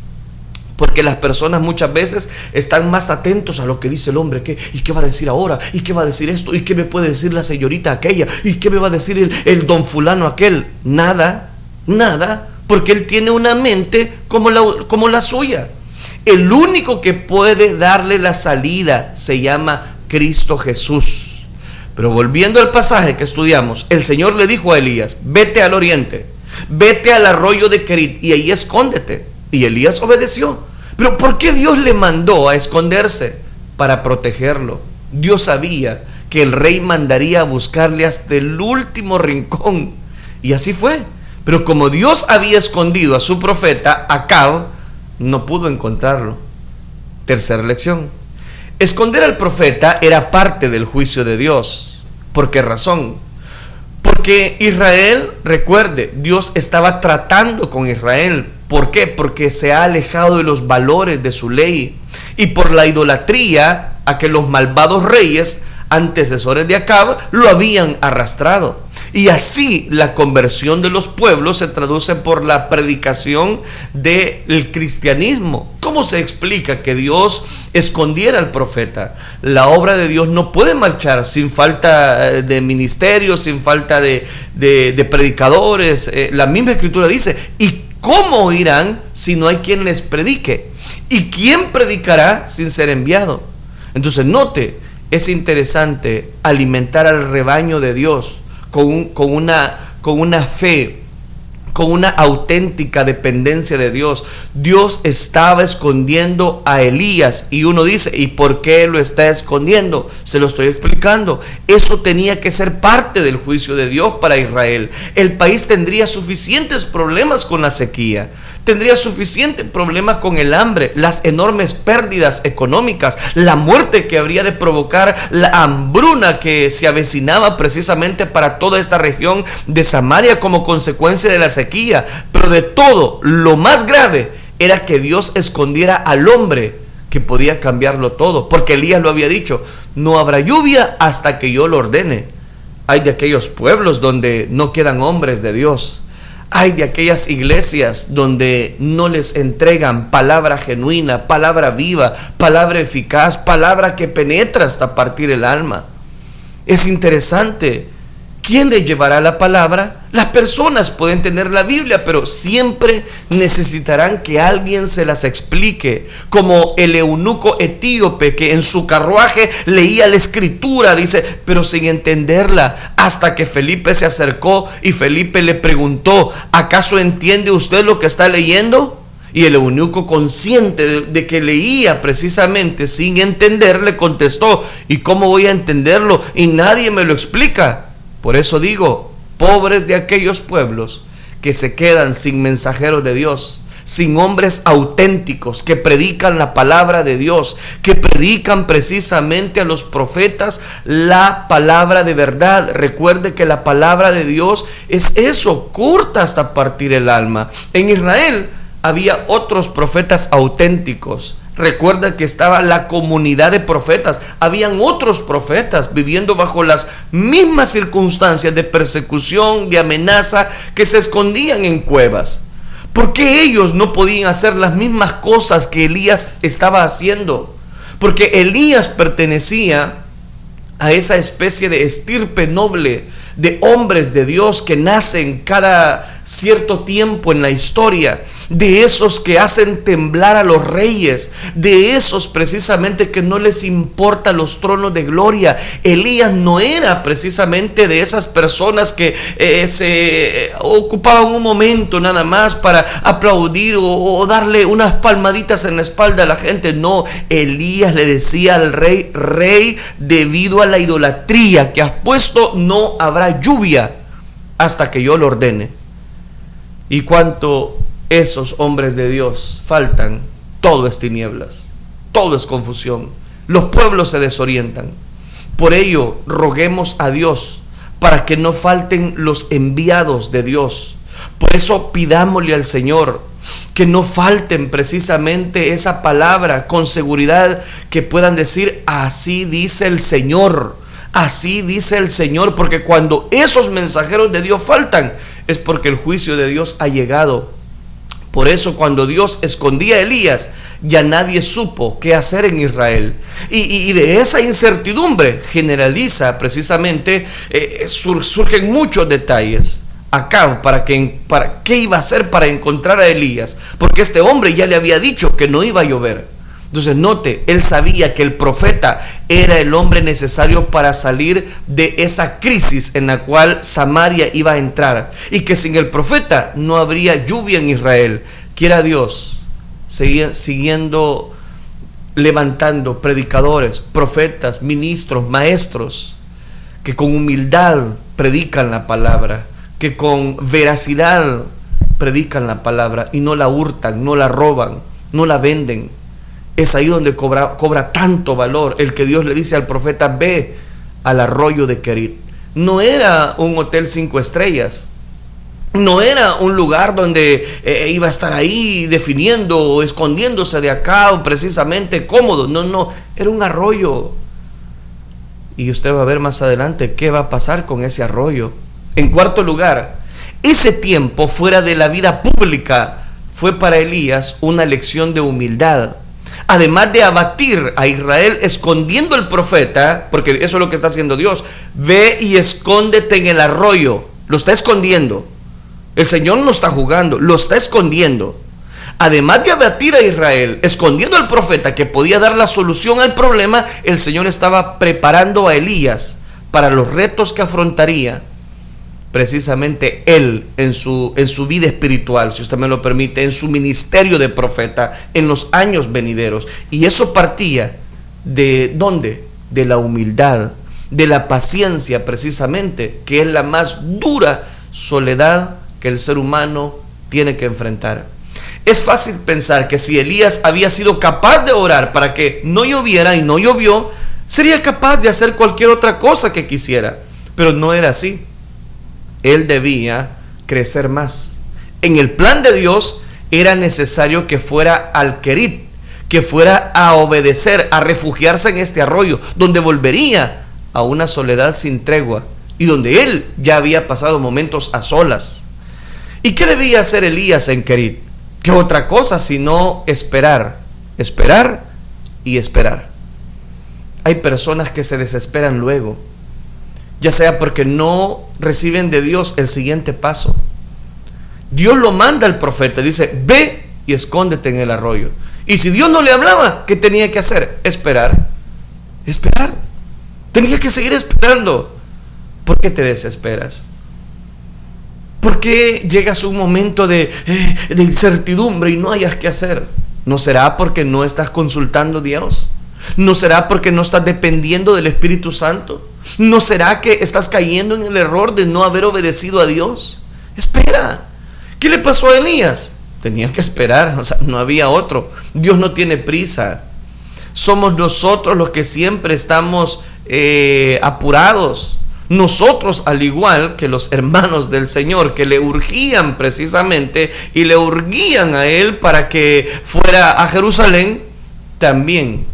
Porque las personas muchas veces están más atentos a lo que dice el hombre. ¿Y qué va a decir ahora? ¿Y qué va a decir esto? ¿Y qué me puede decir la señorita aquella? ¿Y qué me va a decir el don fulano aquel? Nada, porque él tiene una mente como la suya. El único que puede darle la salida se llama Cristo Jesús. Pero volviendo al pasaje que estudiamos, el Señor le dijo a Elías: vete al oriente, vete al arroyo de Kerit y ahí escóndete. Y Elías obedeció. Pero ¿por qué Dios le mandó a esconderse? Para protegerlo. Dios sabía que el rey mandaría a buscarle hasta el último rincón. Y así fue. Pero como Dios había escondido a su profeta, Acab no pudo encontrarlo. Tercera lección. Esconder al profeta era parte del juicio de Dios. ¿Por qué razón? Porque Israel, recuerde, Dios estaba tratando con Israel. ¿Por qué? Porque se ha alejado de los valores de su ley y por la idolatría a que los malvados reyes antecesores de Acab lo habían arrastrado. Y así la conversión de los pueblos se traduce por la predicación del cristianismo. ¿Cómo se explica que Dios escondiera al profeta? La obra de Dios no puede marchar sin falta de ministerios, sin falta de predicadores. La misma Escritura dice: ¿y cómo oirán si no hay quien les predique? ¿Y quién predicará sin ser enviado? Entonces note, es interesante alimentar al rebaño de Dios con una fe, con una auténtica dependencia de Dios. Dios estaba escondiendo a Elías y uno dice: ¿y por qué lo está escondiendo? Se lo estoy explicando. Eso tenía que ser parte del juicio de Dios para Israel. El país tendría suficientes problemas con la sequía, tendría suficientes problemas con el hambre, las enormes pérdidas económicas, la muerte que habría de provocar la hambruna que se avecinaba precisamente para toda esta región de Samaria como consecuencia de la sequía. Pero de todo, lo más grave era que Dios escondiera al hombre que podía cambiarlo todo, porque Elías lo había dicho: no habrá lluvia hasta que yo lo ordene. Hay de aquellos pueblos donde no quedan hombres de Dios. Hay de aquellas iglesias donde no les entregan palabra genuina, palabra viva, palabra eficaz, palabra que penetra hasta partir el alma. Es interesante. ¿Quién le llevará la palabra? Las personas pueden tener la Biblia, pero siempre necesitarán que alguien se las explique, como el eunuco etíope que en su carruaje leía la escritura, dice, pero sin entenderla, hasta que Felipe se acercó y Felipe le preguntó: ¿acaso entiende usted lo que está leyendo? Y el eunuco, consciente de que leía precisamente sin entender, le contestó: ¿y cómo voy a entenderlo? Y nadie me lo explica. Por eso digo, pobres de aquellos pueblos que se quedan sin mensajeros de Dios, sin hombres auténticos que predican la palabra de Dios, que predican precisamente a los profetas la palabra de verdad. Recuerde que la palabra de Dios es eso, corta hasta partir el alma. En Israel había otros profetas auténticos. Recuerda que estaba la comunidad de profetas. Habían otros profetas viviendo bajo las mismas circunstancias de persecución, de amenaza, que se escondían en cuevas. ¿Por qué ellos no podían hacer las mismas cosas que Elías estaba haciendo? Porque Elías pertenecía a esa especie de estirpe noble de hombres de Dios que nacen cada cierto tiempo en la historia, de esos que hacen temblar a los reyes, de esos precisamente que no les importa los tronos de gloria. Elías no era precisamente de esas personas que se ocupaban un momento nada más para aplaudir o darle unas palmaditas en la espalda a la gente. No, Elías le decía al rey: rey, debido a la idolatría que has puesto, no habrá lluvia hasta que yo lo ordene. Y cuanto esos hombres de Dios faltan, todo es tinieblas, todo es confusión, los pueblos se desorientan. Por ello, roguemos a Dios para que no falten los enviados de Dios. Por eso pidámosle al Señor que no falten precisamente esa palabra con seguridad, que puedan decir: así dice el Señor, así dice el Señor. Porque cuando esos mensajeros de Dios faltan, es porque el juicio de Dios ha llegado. Por eso cuando Dios escondía a Elías, ya nadie supo qué hacer en Israel. Y de esa incertidumbre generaliza precisamente, surgen muchos detalles. Acab, ¿para qué iba a hacer para encontrar a Elías? Porque este hombre ya le había dicho que no iba a llover. Entonces note, él sabía que el profeta era el hombre necesario para salir de esa crisis en la cual Samaria iba a entrar, y que sin el profeta no habría lluvia en Israel. Quiera Dios, siguiendo levantando predicadores, profetas, ministros, maestros, que con humildad predican la palabra, que con veracidad predican la palabra y no la hurtan, no la roban, no la venden. Es ahí donde cobra tanto valor el que Dios le dice al profeta: ve al arroyo de Querit. No era un hotel 5 estrellas, no era un lugar donde iba a estar ahí definiendo o escondiéndose de acá precisamente cómodo. No, era un arroyo. Y usted va a ver más adelante qué va a pasar con ese arroyo. En cuarto lugar, ese tiempo fuera de la vida pública fue para Elías una lección de humildad. Además de abatir a Israel escondiendo al profeta, porque eso es lo que está haciendo Dios: ve y escóndete en el arroyo. Lo está escondiendo. El Señor no está jugando, lo está escondiendo. Además de abatir a Israel escondiendo al profeta que podía dar la solución al problema, el Señor estaba preparando a Elías para los retos que afrontaría precisamente él en su vida espiritual, si usted me lo permite, en su ministerio de profeta en los años venideros. Y eso partía de ¿dónde? De la humildad, de la paciencia precisamente, que es la más dura soledad que el ser humano tiene que enfrentar. Es fácil pensar que si Elías había sido capaz de orar para que no lloviera y no llovió, sería capaz de hacer cualquier otra cosa que quisiera, pero no era así. Él debía crecer más. En el plan de Dios era necesario que fuera al Querit, que fuera a obedecer, a refugiarse en este arroyo, donde volvería a una soledad sin tregua y donde él ya había pasado momentos a solas. ¿Y qué debía hacer Elías en Querit? ¿Qué otra cosa sino esperar? Esperar y esperar. Hay personas que se desesperan luego, ya sea porque no reciben de Dios el siguiente paso. Dios lo manda al profeta, dice: ve y escóndete en el arroyo. Y si Dios no le hablaba, ¿qué tenía que hacer? Esperar. Tenía que seguir esperando. ¿Por qué te desesperas? ¿Por qué llegas a un momento de incertidumbre y no hayas qué hacer? ¿No será porque no estás consultando a Dios? ¿No será porque no estás dependiendo del Espíritu Santo? ¿No será que estás cayendo en el error de no haber obedecido a Dios? Espera. ¿Qué le pasó a Elías? Tenía que esperar, no había otro. Dios no tiene prisa. Somos nosotros los que siempre estamos apurados. Nosotros, al igual que los hermanos del Señor, que le urgían precisamente y le urgían a él para que fuera a Jerusalén, también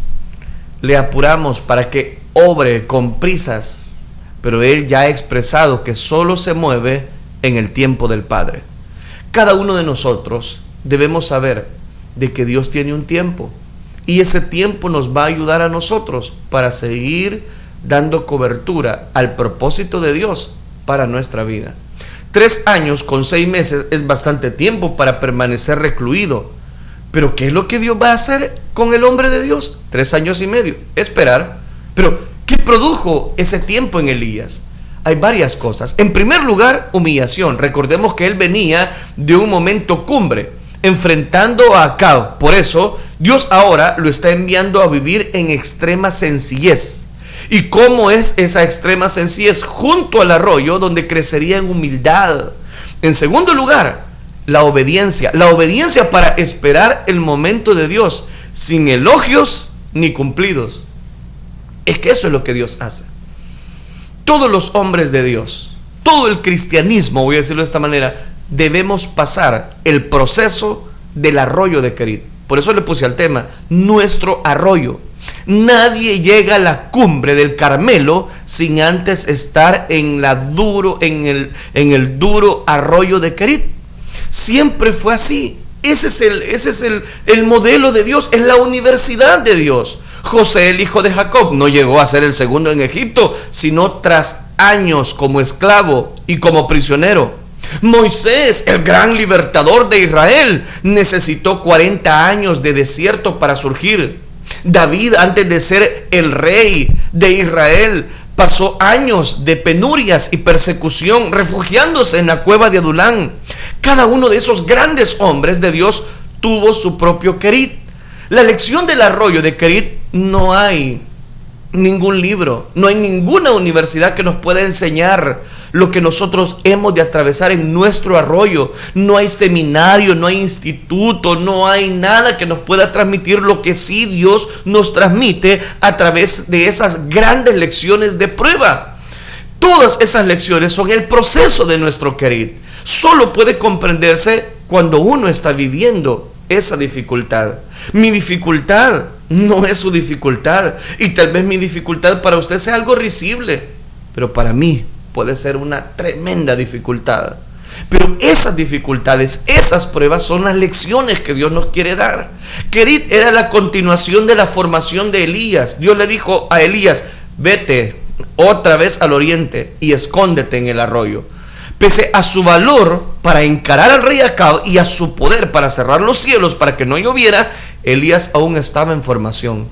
le apuramos para que obre con prisas, pero él ya ha expresado que solo se mueve en el tiempo del Padre. Cada uno de nosotros debemos saber de que Dios tiene un tiempo, y ese tiempo nos va a ayudar a nosotros para seguir dando cobertura al propósito de Dios para nuestra vida. 3 años con 6 meses es bastante tiempo para permanecer recluido. Pero ¿qué es lo que Dios va a hacer con el hombre de Dios? 3 años y medio, esperar. Pero ¿qué produjo ese tiempo en Elías? Hay varias cosas. En primer lugar, humillación. Recordemos que él venía de un momento cumbre, enfrentando a Acab. Por eso Dios ahora lo está enviando a vivir en extrema sencillez. ¿Y cómo es esa extrema sencillez? Junto al arroyo, donde crecería en humildad. En segundo lugar, la obediencia para esperar el momento de Dios, sin elogios ni cumplidos. Es que eso es lo que Dios hace. Todos los hombres de Dios, todo el cristianismo, voy a decirlo de esta manera, debemos pasar el proceso del arroyo de Querit. Por eso le puse al tema, nuestro arroyo. Nadie llega a la cumbre del Carmelo sin antes estar en el duro arroyo de Querit. Siempre fue así. Ese es el modelo de Dios, es la universidad de Dios. José, el hijo de Jacob, no llegó a ser el segundo en Egipto, sino tras años como esclavo y como prisionero. Moisés, el gran libertador de Israel, necesitó 40 años de desierto para surgir. David, antes de ser el rey de Israel, pasó años de penurias y persecución, refugiándose en la cueva de Adulán. Cada uno de esos grandes hombres de Dios tuvo su propio Kerit. La lección del arroyo de Kerit no hay ningún libro, no hay ninguna universidad que nos pueda enseñar lo que nosotros hemos de atravesar en nuestro arroyo. No hay seminario, no hay instituto, no hay nada que nos pueda transmitir lo que sí Dios nos transmite a través de esas grandes lecciones de prueba. Todas esas lecciones son el proceso de nuestro Kerit. Solo puede comprenderse cuando uno está viviendo esa dificultad. Mi dificultad no es su dificultad, y tal vez mi dificultad para usted sea algo risible, pero para mí puede ser una tremenda dificultad. Pero esas dificultades, esas pruebas son las lecciones que Dios nos quiere dar. Kerit era la continuación de la formación de Elías. Dios le dijo a Elías: vete otra vez al oriente y escóndete en el arroyo. Pese a su valor para encarar al rey Acab y a su poder para cerrar los cielos para que no lloviera, Elías aún estaba en formación.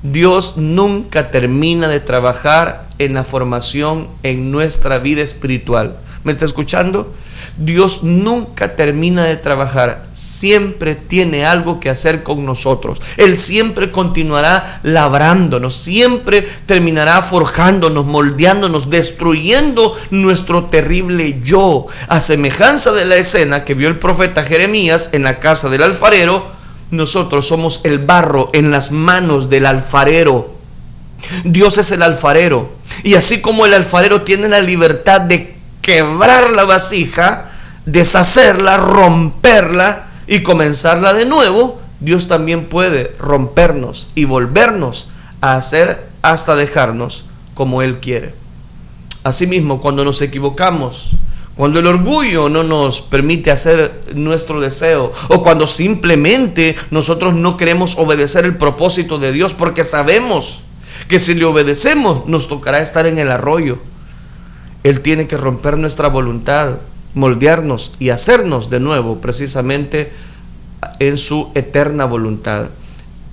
Dios nunca termina de trabajar en la formación en nuestra vida espiritual. ¿Me está escuchando? Dios nunca termina de trabajar, siempre tiene algo que hacer con nosotros. Él siempre continuará labrándonos, siempre terminará forjándonos, moldeándonos, destruyendo nuestro terrible yo. A semejanza de la escena que vio el profeta Jeremías en la casa del alfarero, nosotros somos el barro en las manos del alfarero. Dios es el alfarero, y así como el alfarero tiene la libertad de quebrar la vasija, deshacerla, romperla y comenzarla de nuevo, Dios también puede rompernos y volvernos a hacer hasta dejarnos como Él quiere. Asimismo, cuando nos equivocamos, cuando el orgullo no nos permite hacer nuestro deseo, o cuando simplemente nosotros no queremos obedecer el propósito de Dios porque sabemos que si le obedecemos nos tocará estar en el arroyo, Él tiene que romper nuestra voluntad, moldearnos y hacernos de nuevo precisamente en su eterna voluntad.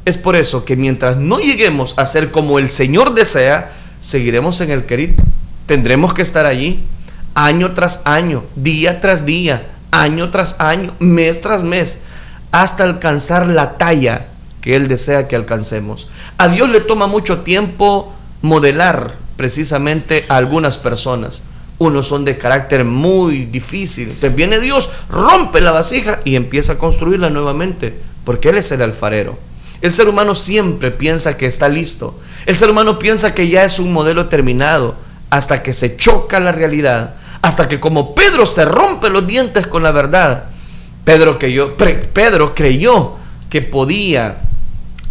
Es por eso que mientras no lleguemos a ser como el Señor desea, seguiremos en el Kerit. Tendremos que estar allí año tras año, día tras día, año tras año, mes tras mes, hasta alcanzar la talla que Él desea que alcancemos. A Dios le toma mucho tiempo modelar precisamente a algunas personas. Unos son de carácter muy difícil. Entonces viene Dios, rompe la vasija y empieza a construirla nuevamente, porque Él es el alfarero. El ser humano siempre piensa que está listo. El ser humano piensa que ya es un modelo terminado, hasta que se choca la realidad, hasta que como Pedro se rompe los dientes con la verdad. Pedro creyó que podía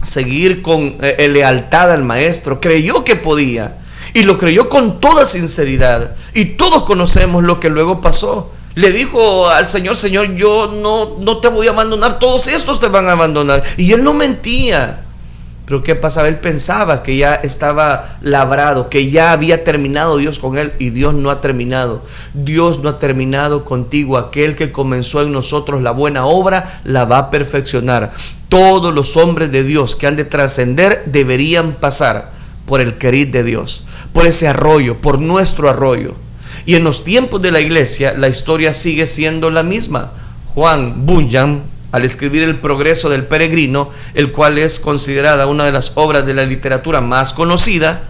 seguir con lealtad al maestro, creyó que podía, y lo creyó con toda sinceridad, y todos conocemos lo que luego pasó. Le dijo al Señor: Señor, yo no te voy a abandonar, todos estos te van a abandonar. Y él no mentía. Pero ¿qué pasaba? Él pensaba que ya estaba labrado, que ya había terminado Dios con él, y Dios no ha terminado. Dios no ha terminado contigo. Aquel que comenzó en nosotros la buena obra la va a perfeccionar. Todos los hombres de Dios que han de trascender deberían pasar por el Kerit de Dios, por ese arroyo, por nuestro arroyo. Y en los tiempos de la iglesia la historia sigue siendo la misma. Juan Bunyan, al escribir El progreso del peregrino, el cual es considerada una de las obras de la literatura más conocida,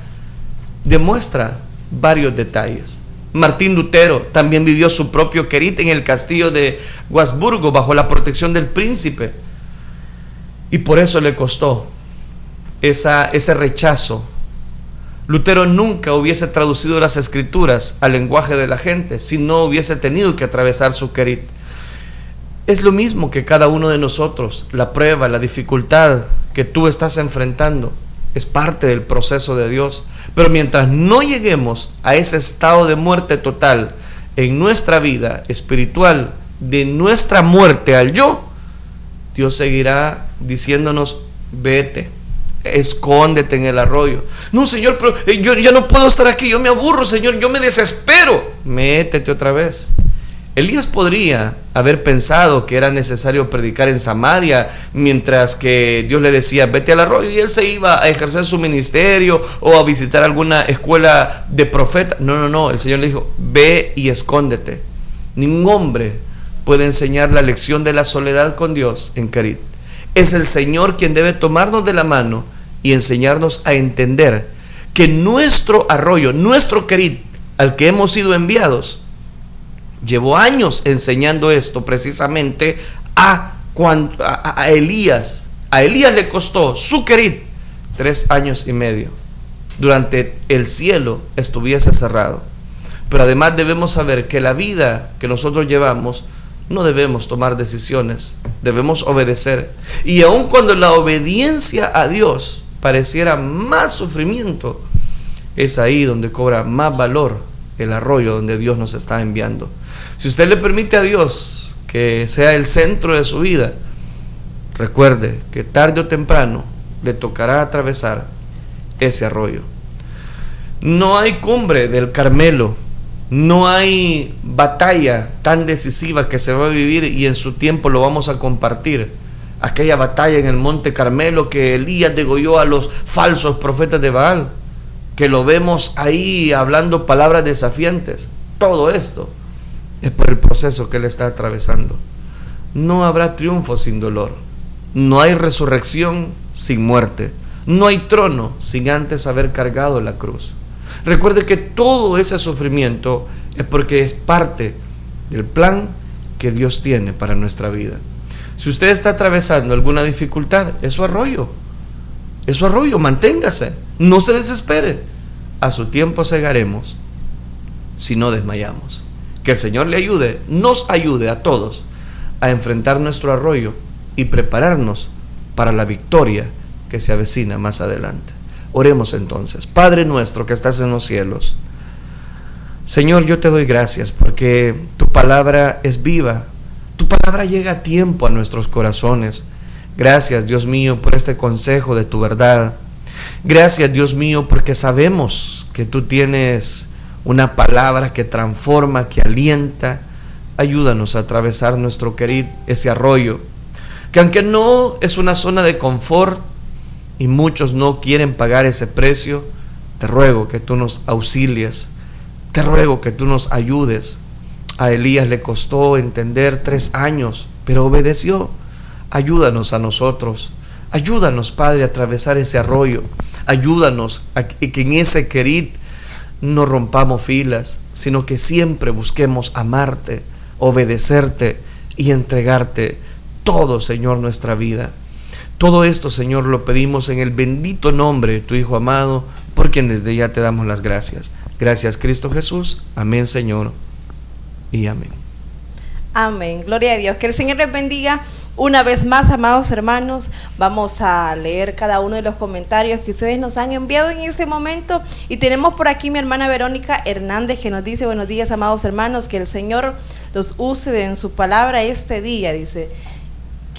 demuestra varios detalles. Martín Lutero también vivió su propio Kerit en el castillo de Habsburgo bajo la protección del príncipe, y por eso le costó ese rechazo. Lutero nunca hubiese traducido las escrituras al lenguaje de la gente si no hubiese tenido que atravesar su Kerit. Es lo mismo que cada uno de nosotros. La prueba, la dificultad que tú estás enfrentando es parte del proceso de Dios. Pero mientras no lleguemos a ese estado de muerte total en nuestra vida espiritual, de nuestra muerte al yo, Dios seguirá diciéndonos: vete, escóndete en el arroyo. No, Señor, pero yo ya no puedo estar aquí, yo me aburro, Señor, yo me desespero. Métete otra vez. Elías podría haber pensado que era necesario predicar en Samaria, mientras que Dios le decía: vete al arroyo, y él se iba a ejercer su ministerio o a visitar alguna escuela de profeta. No, el Señor le dijo: ve y escóndete. Ningún hombre puede enseñar la lección de la soledad con Dios en Kerit. Es el Señor quien debe tomarnos de la mano y enseñarnos a entender que nuestro arroyo, nuestro Kerit, al que hemos sido enviados, llevó años enseñando esto precisamente a Elías. A Elías le costó su Kerit 3 años y medio. Durante el cielo estuviese cerrado. Pero además debemos saber que la vida que nosotros llevamos, no debemos tomar decisiones, debemos obedecer. Y aun cuando la obediencia a Dios pareciera más sufrimiento, es ahí donde cobra más valor el arroyo donde Dios nos está enviando. Si usted le permite a Dios que sea el centro de su vida, recuerde que tarde o temprano le tocará atravesar ese arroyo. No hay cumbre del Carmelo, no hay batalla tan decisiva que se va a vivir y en su tiempo lo vamos a compartir. Aquella batalla en el Monte Carmelo que Elías degolló a los falsos profetas de Baal, que lo vemos ahí hablando palabras desafiantes. Todo esto es por el proceso que él está atravesando. No habrá triunfo sin dolor. No hay resurrección sin muerte. No hay trono sin antes haber cargado la cruz. Recuerde que todo ese sufrimiento es porque es parte del plan que Dios tiene para nuestra vida. Si usted está atravesando alguna dificultad, es su arroyo. Es su arroyo, manténgase. No se desespere. A su tiempo cegaremos si no desmayamos. Que el Señor le ayude, nos ayude a todos a enfrentar nuestro arroyo y prepararnos para la victoria que se avecina más adelante. Oremos entonces. Padre nuestro que estás en los cielos, Señor, yo te doy gracias porque tu palabra es viva, tu palabra llega a tiempo a nuestros corazones. Gracias, Dios mío, por este consejo de tu verdad. Gracias, Dios mío, porque sabemos que tú tienes una palabra que transforma, que alienta. Ayúdanos a atravesar nuestro Kerit, ese arroyo, que aunque no es una zona de confort y muchos no quieren pagar ese precio, te ruego que tú nos auxilies, te ruego que tú nos ayudes. A Elías le costó entender 3 años, pero obedeció. Ayúdanos a nosotros. Ayúdanos, Padre, a atravesar ese arroyo. Ayúdanos a que en ese Kerit no rompamos filas, sino que siempre busquemos amarte, obedecerte y entregarte todo, Señor, nuestra vida. Todo esto, Señor, lo pedimos en el bendito nombre de tu Hijo amado, por quien desde ya te damos las gracias. Gracias, Cristo Jesús. Amén, Señor, y amén. Amén. Gloria a Dios. Que el Señor les bendiga. Una vez más, amados hermanos, vamos a leer cada uno de los comentarios que ustedes nos han enviado en este momento. Y tenemos por aquí mi hermana Verónica Hernández que nos dice: buenos días, amados hermanos, que el Señor los use en su palabra este día, dice.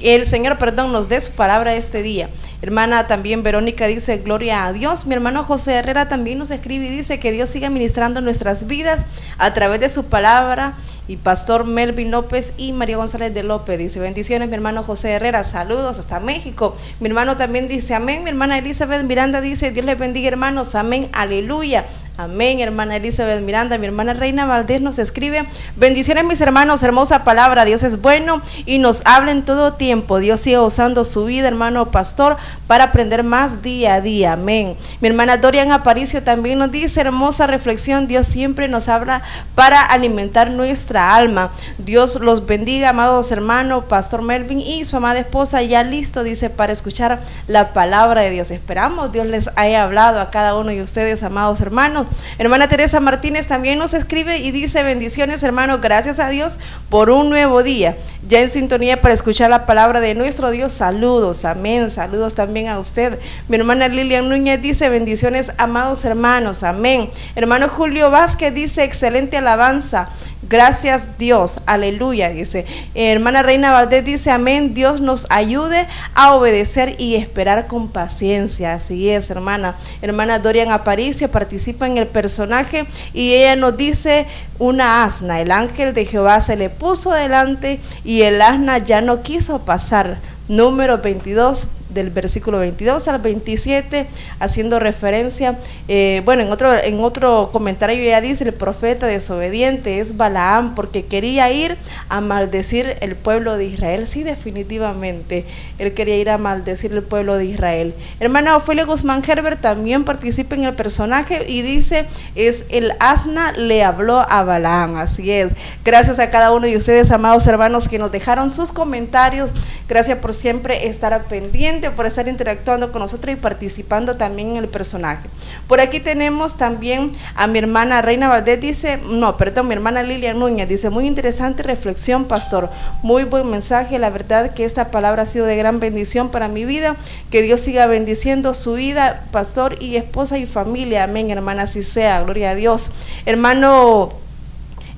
El Señor, nos dé su palabra este día. Hermana también Verónica dice: gloria a Dios. Mi hermano José Herrera también nos escribe y dice que Dios siga ministrando nuestras vidas a través de su palabra. Y Pastor Melvin López y María González de López dice: bendiciones, mi hermano José Herrera, saludos hasta México. Mi hermano también dice amén. Mi hermana Elizabeth Miranda dice: Dios les bendiga, hermanos, amén, aleluya. Amén, hermana Elizabeth Miranda. Mi hermana Reina Valdés nos escribe: bendiciones, mis hermanos, hermosa palabra, Dios es bueno y nos habla en todo tiempo. Dios sigue usando su vida, hermano pastor, para aprender más día a día, amén. Mi hermana Dorian Aparicio también nos dice: hermosa reflexión, Dios siempre nos habla para alimentar nuestra alma. Dios los bendiga, amados hermanos, Pastor Melvin y su amada esposa, ya listo, dice, para escuchar la palabra de Dios. Esperamos Dios les haya hablado a cada uno de ustedes, amados hermanos. Hermana Teresa Martínez también nos escribe y dice: bendiciones, hermanos, gracias a Dios por un nuevo día, ya en sintonía para escuchar la palabra de nuestro Dios. Saludos, amén, saludos también a usted. Mi hermana Lilian Núñez dice: bendiciones, amados hermanos, amén. Hermano Julio Vázquez dice: excelente alabanza, Gracias Dios, aleluya, dice. Hermana Reina Valdés dice, amén, Dios nos ayude a obedecer y esperar con paciencia. Así es, hermana. Hermana Dorian Aparicio participa en el personaje y ella nos dice, una asna, el ángel de Jehová se le puso delante y el asna ya no quiso pasar. Número 22, del versículo 22 al 27, haciendo referencia, en otro comentario ya dice, el profeta desobediente es Balaam, porque quería ir a maldecir el pueblo de Israel. Sí, definitivamente, él quería ir a maldecir el pueblo de Israel. Hermana Ofelia Guzmán Herbert también participa en el personaje y dice, es el asna le habló a Balaam. Así es. Gracias a cada uno de ustedes, amados hermanos, que nos dejaron sus comentarios. Gracias por siempre estar pendiente, por estar interactuando con nosotros y participando también en el personaje. Por aquí tenemos también a mi hermana Reina Valdés, mi hermana Lilian Núñez, dice, muy interesante reflexión, pastor, muy buen mensaje, la verdad que esta palabra ha sido de gran bendición para mi vida, que Dios siga bendiciendo su vida, pastor, y esposa y familia, amén, hermana, así sea, gloria a Dios.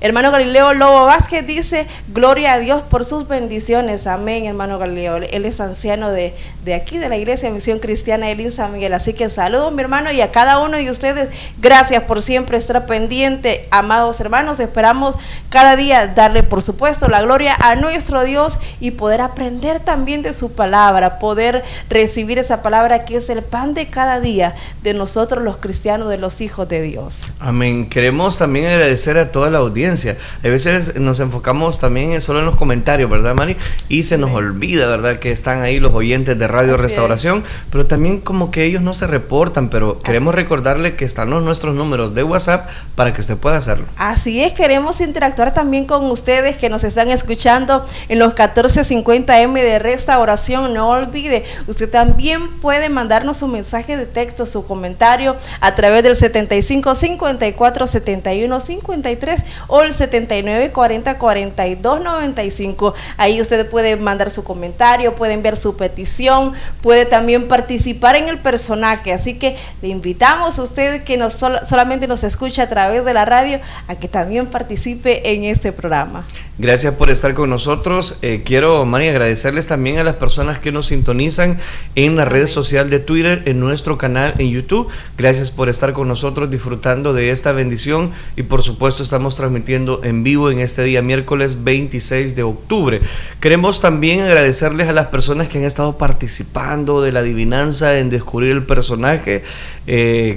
Hermano Galileo Lobo Vázquez dice, gloria a Dios por sus bendiciones, amén, hermano Galileo. Él es anciano de aquí, de la Iglesia Misión Cristiana de San Miguel, así que saludos, mi hermano, y a cada uno de ustedes, gracias por siempre estar pendiente, amados hermanos. Esperamos cada día darle, por supuesto, la gloria a nuestro Dios y poder aprender también de su palabra, poder recibir esa palabra que es el pan de cada día de nosotros los cristianos, de los hijos de Dios. Amén. Queremos también agradecer a toda la audiencia. A veces nos enfocamos también solo en los comentarios, ¿verdad, Mari? Y se nos olvida, ¿verdad?, que están ahí los oyentes de Radio Restauración, pero también como que ellos no se reportan, pero queremos recordarle que están nuestros números de WhatsApp para que usted pueda hacerlo. Así es, queremos interactuar también con ustedes que nos están escuchando en los 1450M de Restauración. No olvide, usted también puede mandarnos un mensaje de texto, su comentario a través del 75 54 71 53 o el 79 40 42 95. Ahí usted puede mandar su comentario, puede enviar su petición, puede también participar en el personaje. Así que le invitamos a usted que solamente nos escucha a través de la radio a que también participe en este programa. Gracias por estar con nosotros. Quiero, Mari, agradecerles también a las personas que nos sintonizan en la red social de Twitter, en nuestro canal en YouTube. Gracias por estar con nosotros disfrutando de esta bendición y por supuesto estamos transmitiendo en vivo en este día miércoles 26 de octubre. Queremos también agradecerles a las personas que han estado participando de la adivinanza en descubrir el personaje.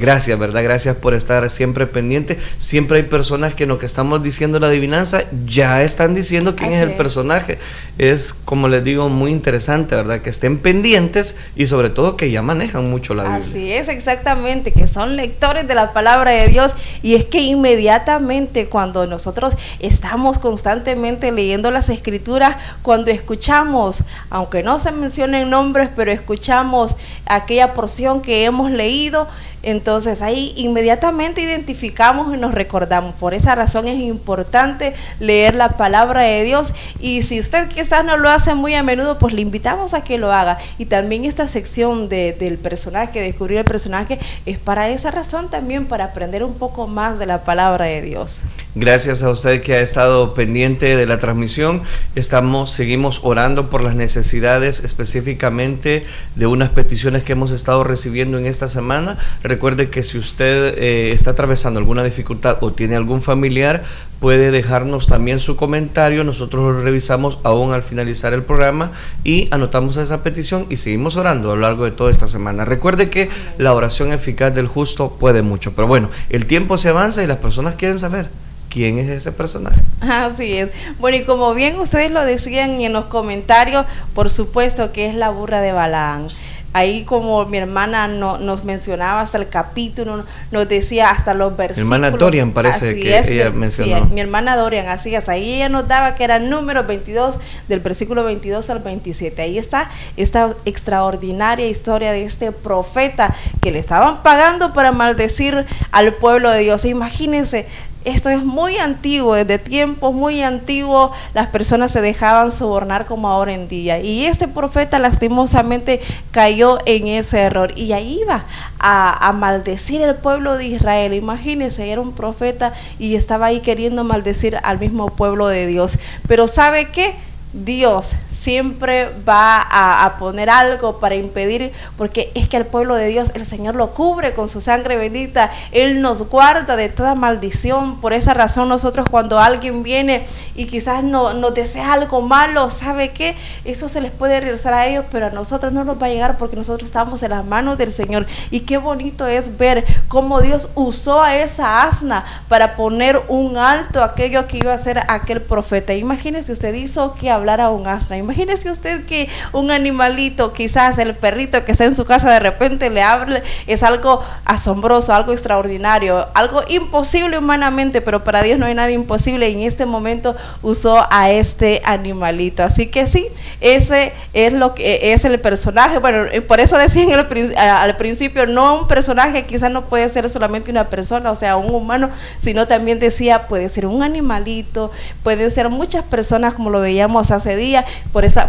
Gracias, ¿verdad? Gracias por estar siempre pendiente. Siempre hay personas que en lo que estamos diciendo la adivinanza ya están diciendo quién es el personaje. Es, como les digo, muy interesante, ¿verdad? Que estén pendientes y sobre todo que ya manejan mucho la Biblia. Así es, exactamente, que son lectores de la palabra de Dios. Y es que inmediatamente cuando nosotros estamos constantemente leyendo las escrituras, cuando escuchamos, aunque no se mencionen nombres, pero escuchamos aquella porción que hemos leído, entonces ahí inmediatamente identificamos y nos recordamos. Por esa razón es importante leer la palabra de Dios, y si usted quizás no lo hace muy a menudo, pues le invitamos a que lo haga. Y también esta sección del personaje, descubrir el personaje, es para esa razón también, para aprender un poco más de la palabra de Dios. Gracias a usted que ha estado pendiente de la transmisión. Seguimos orando por las necesidades, específicamente de unas peticiones que hemos estado recibiendo en esta semana. Recuerde que si usted está atravesando alguna dificultad o tiene algún familiar, puede dejarnos también su comentario. Nosotros lo revisamos aún al finalizar el programa y anotamos esa petición y seguimos orando a lo largo de toda esta semana. Recuerde que la oración eficaz del justo puede mucho, pero bueno, el tiempo se avanza y las personas quieren saber quién es ese personaje. Así es. Bueno, y como bien ustedes lo decían en los comentarios, por supuesto que es la burra de Balaam. Ahí, como mi hermana nos mencionaba hasta el capítulo, nos decía hasta los versículos. Mi hermana Dorian parece así que es, ella mencionó. Sí, mi hermana Dorian, así es. Ahí ella nos daba que era número 22, del versículo 22 al 27. Ahí está esta extraordinaria historia de este profeta que le estaban pagando para maldecir al pueblo de Dios. Imagínense, esto es muy antiguo, desde tiempos muy antiguos las personas se dejaban sobornar como ahora en día, y este profeta lastimosamente cayó en ese error y ahí iba a maldecir el pueblo de Israel. Imagínense, era un profeta y estaba ahí queriendo maldecir al mismo pueblo de Dios. Pero ¿sabe qué? Dios siempre va a poner algo para impedir, porque es que el pueblo de Dios, el Señor lo cubre con su sangre bendita, Él nos guarda de toda maldición. Por esa razón nosotros, cuando alguien viene y quizás nos desea algo malo, ¿sabe qué? Eso se les puede regresar a ellos, pero a nosotros no nos va a llegar, porque nosotros estamos en las manos del Señor. Y qué bonito es ver cómo Dios usó a esa asna para poner un alto a aquello que iba a ser aquel profeta. Imagínese usted, hizo que hablara un asna. Imagínese usted que un animalito, quizás el perrito que está en su casa, de repente le hable. Es algo asombroso, algo extraordinario, algo imposible humanamente, pero para Dios no hay nada imposible, y en este momento usó a este animalito. Así que sí, ese es lo que es el personaje. Bueno, por eso decían al principio, no un personaje, quizás no puede ser solamente una persona, o sea, un humano, sino también decía, puede ser un animalito, pueden ser muchas personas, como lo veíamos hace días,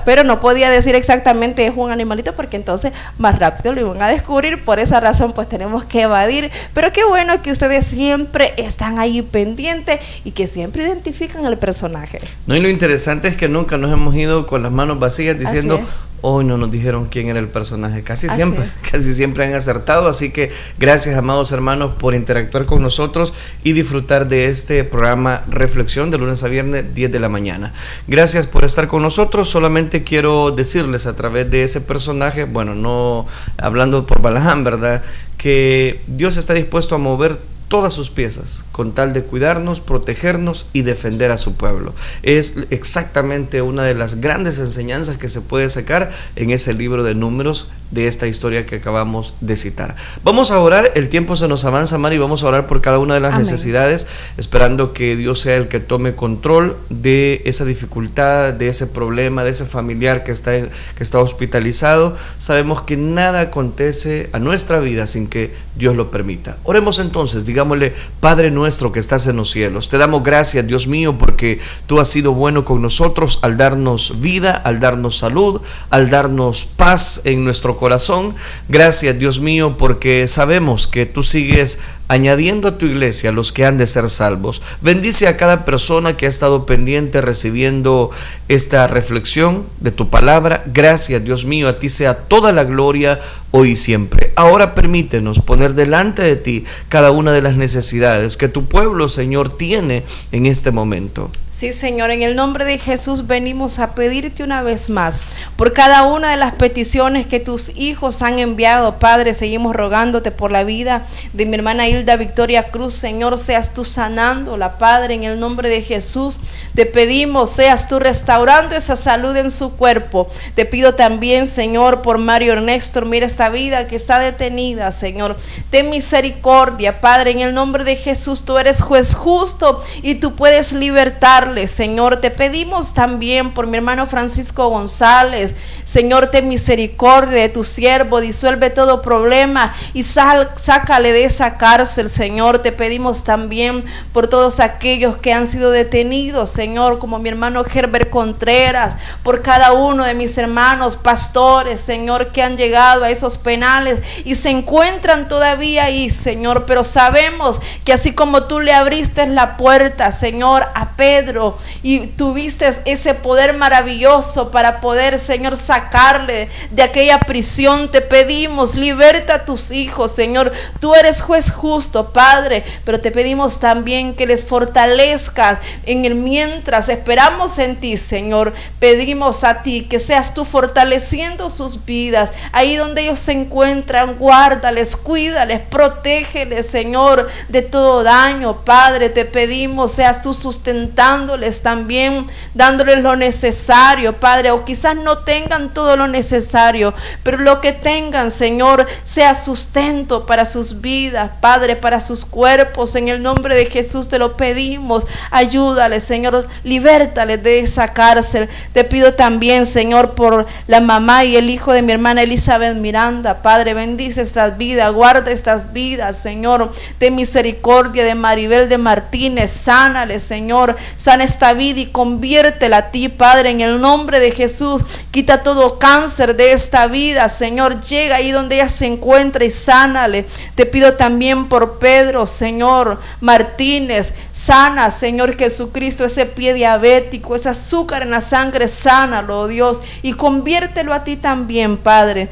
pero no podía decir exactamente es un animalito, porque entonces más rápido lo iban a descubrir. Por esa razón pues tenemos que evadir. Pero qué bueno que ustedes siempre están ahí pendientes y que siempre identifican el personaje. No, y lo interesante es que nunca nos hemos ido con las manos vacías diciendo, hoy no nos dijeron quién era el personaje. Casi siempre han acertado. Así que gracias, amados hermanos, por interactuar con nosotros y disfrutar de este programa Reflexión de lunes a viernes 10 de la mañana. Gracias por estar con nosotros. Solamente quiero decirles a través de ese personaje, bueno, no hablando por Balaam, ¿verdad?, que Dios está dispuesto a mover todas sus piezas con tal de cuidarnos, protegernos y defender a su pueblo. Es exactamente una de las grandes enseñanzas que se puede sacar en ese libro de Números, de esta historia que acabamos de citar. Vamos a orar, el tiempo se nos avanza, Mari, vamos a orar por cada una de las necesidades, esperando que Dios sea el que tome control de esa dificultad, de ese problema, de ese familiar que está hospitalizado. Sabemos que nada acontece a nuestra vida sin que Dios lo permita. Oremos entonces, digámosle: Padre nuestro que estás en los cielos, te damos gracias, Dios mío, porque tú has sido bueno con nosotros al darnos vida, al darnos salud, al darnos paz en nuestro corazón. Gracias, Dios mío, porque sabemos que tú sigues añadiendo a tu iglesia los que han de ser salvos. Bendice a cada persona que ha estado pendiente recibiendo esta reflexión de tu palabra. Gracias, Dios mío, a ti sea toda la gloria hoy y siempre. Ahora permítenos poner delante de ti cada una de las necesidades que tu pueblo, Señor, tiene en este momento. Sí, Señor, en el nombre de Jesús venimos a pedirte una vez más por cada una de las peticiones que tus hijos han enviado. Padre, seguimos rogándote por la vida de mi hermana Hilda Victoria Cruz. Señor, seas tú sanándola, Padre, en el nombre de Jesús. Te pedimos, seas tú restaurando esa salud en su cuerpo. Te pido también, Señor, por Mario Ernesto. Mira esta vida que está detenida, Señor. Ten misericordia, Padre, en el nombre de Jesús. Tú eres juez justo y tú puedes libertar. Señor, te pedimos también por mi hermano Francisco González. Señor, ten misericordia de tu siervo, disuelve todo problema y sácale de esa cárcel. Señor, te pedimos también por todos aquellos que han sido detenidos, Señor, como mi hermano Herbert Contreras, por cada uno de mis hermanos pastores, Señor, que han llegado a esos penales y se encuentran todavía ahí, Señor, pero sabemos que así como tú le abriste la puerta, Señor, a Pedro, y tuviste ese poder maravilloso para poder, Señor, sacarle de aquella prisión, te pedimos, liberta a tus hijos, Señor. Tú eres juez justo, Padre, pero te pedimos también que les fortalezcas en el mientras esperamos en ti, Señor. Pedimos a ti que seas tú fortaleciendo sus vidas, ahí donde ellos se encuentran. Guárdales, cuídales, protégeles, Señor, de todo daño. Padre, te pedimos, seas tú sustentando también, dándoles lo necesario, Padre, o quizás no tengan todo lo necesario, pero lo que tengan, Señor, sea sustento para sus vidas, Padre, para sus cuerpos. En el nombre de Jesús te lo pedimos. Ayúdales, Señor, Señor, libértales de esa cárcel. Te pido también, Señor, por la mamá y el hijo de mi hermana Elizabeth Miranda. Padre, bendice estas vidas, guarda estas vidas, Señor, de misericordia, de Maribel de Martínez, sánale, Señor, sana esta vida y conviértela a ti, Padre, en el nombre de Jesús. Quita todo cáncer de esta vida, Señor, llega ahí donde ella se encuentra y sánale. Te pido también por Pedro, Señor, Martínez, sana, Señor Jesucristo, ese pie diabético, ese azúcar en la sangre, sánalo, oh Dios, y conviértelo a ti también, Padre.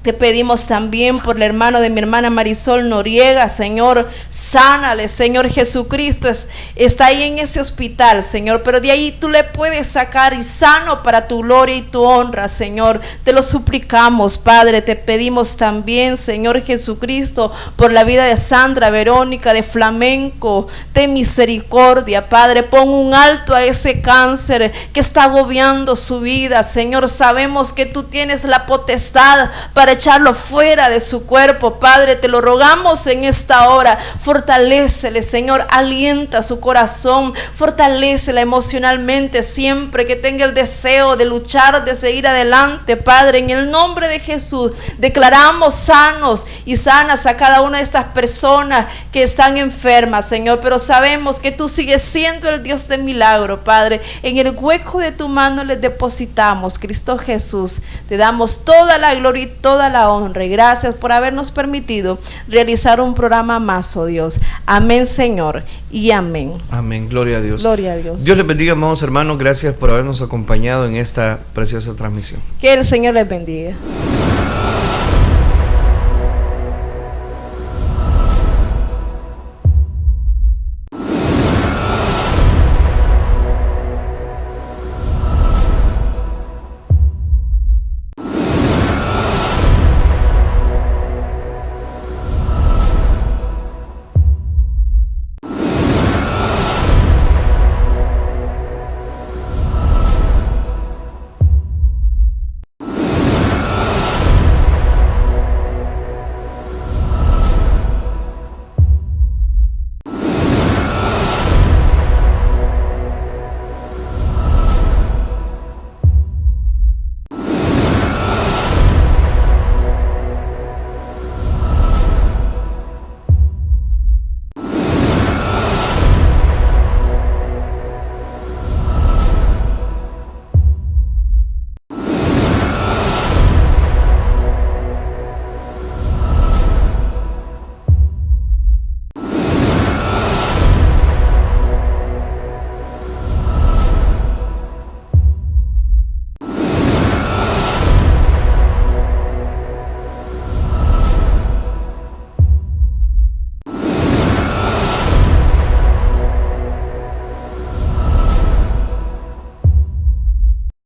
Te pedimos también por el hermano de mi hermana Marisol Noriega, Señor, sánale, Señor Jesucristo, está ahí en ese hospital, Señor, pero de ahí tú le puedes sacar y sano para tu gloria y tu honra, Señor, te lo suplicamos, Padre. Te pedimos también, Señor Jesucristo, por la vida de Sandra Verónica de Flamenco, ten misericordia, Padre, pon un alto a ese cáncer que está agobiando su vida, Señor, sabemos que tú tienes la potestad para echarlo fuera de su cuerpo, Padre, te lo rogamos en esta hora. Fortalécele, Señor, alienta su corazón, fortalécela emocionalmente siempre que tenga el deseo de luchar, de seguir adelante, Padre, en el nombre de Jesús. Declaramos sanos y sanas a cada una de estas personas que están enfermas, Señor, pero sabemos que tú sigues siendo el Dios de milagro, Padre. En el hueco de tu mano les depositamos, Cristo Jesús, te damos toda la gloria y toda la honra, y gracias por habernos permitido realizar un programa más, oh Dios. Amén, Señor, y amén. Amén, gloria a Dios. Gloria a Dios. Dios les bendiga, amados hermanos, gracias por habernos acompañado en esta preciosa transmisión. Que el Señor les bendiga.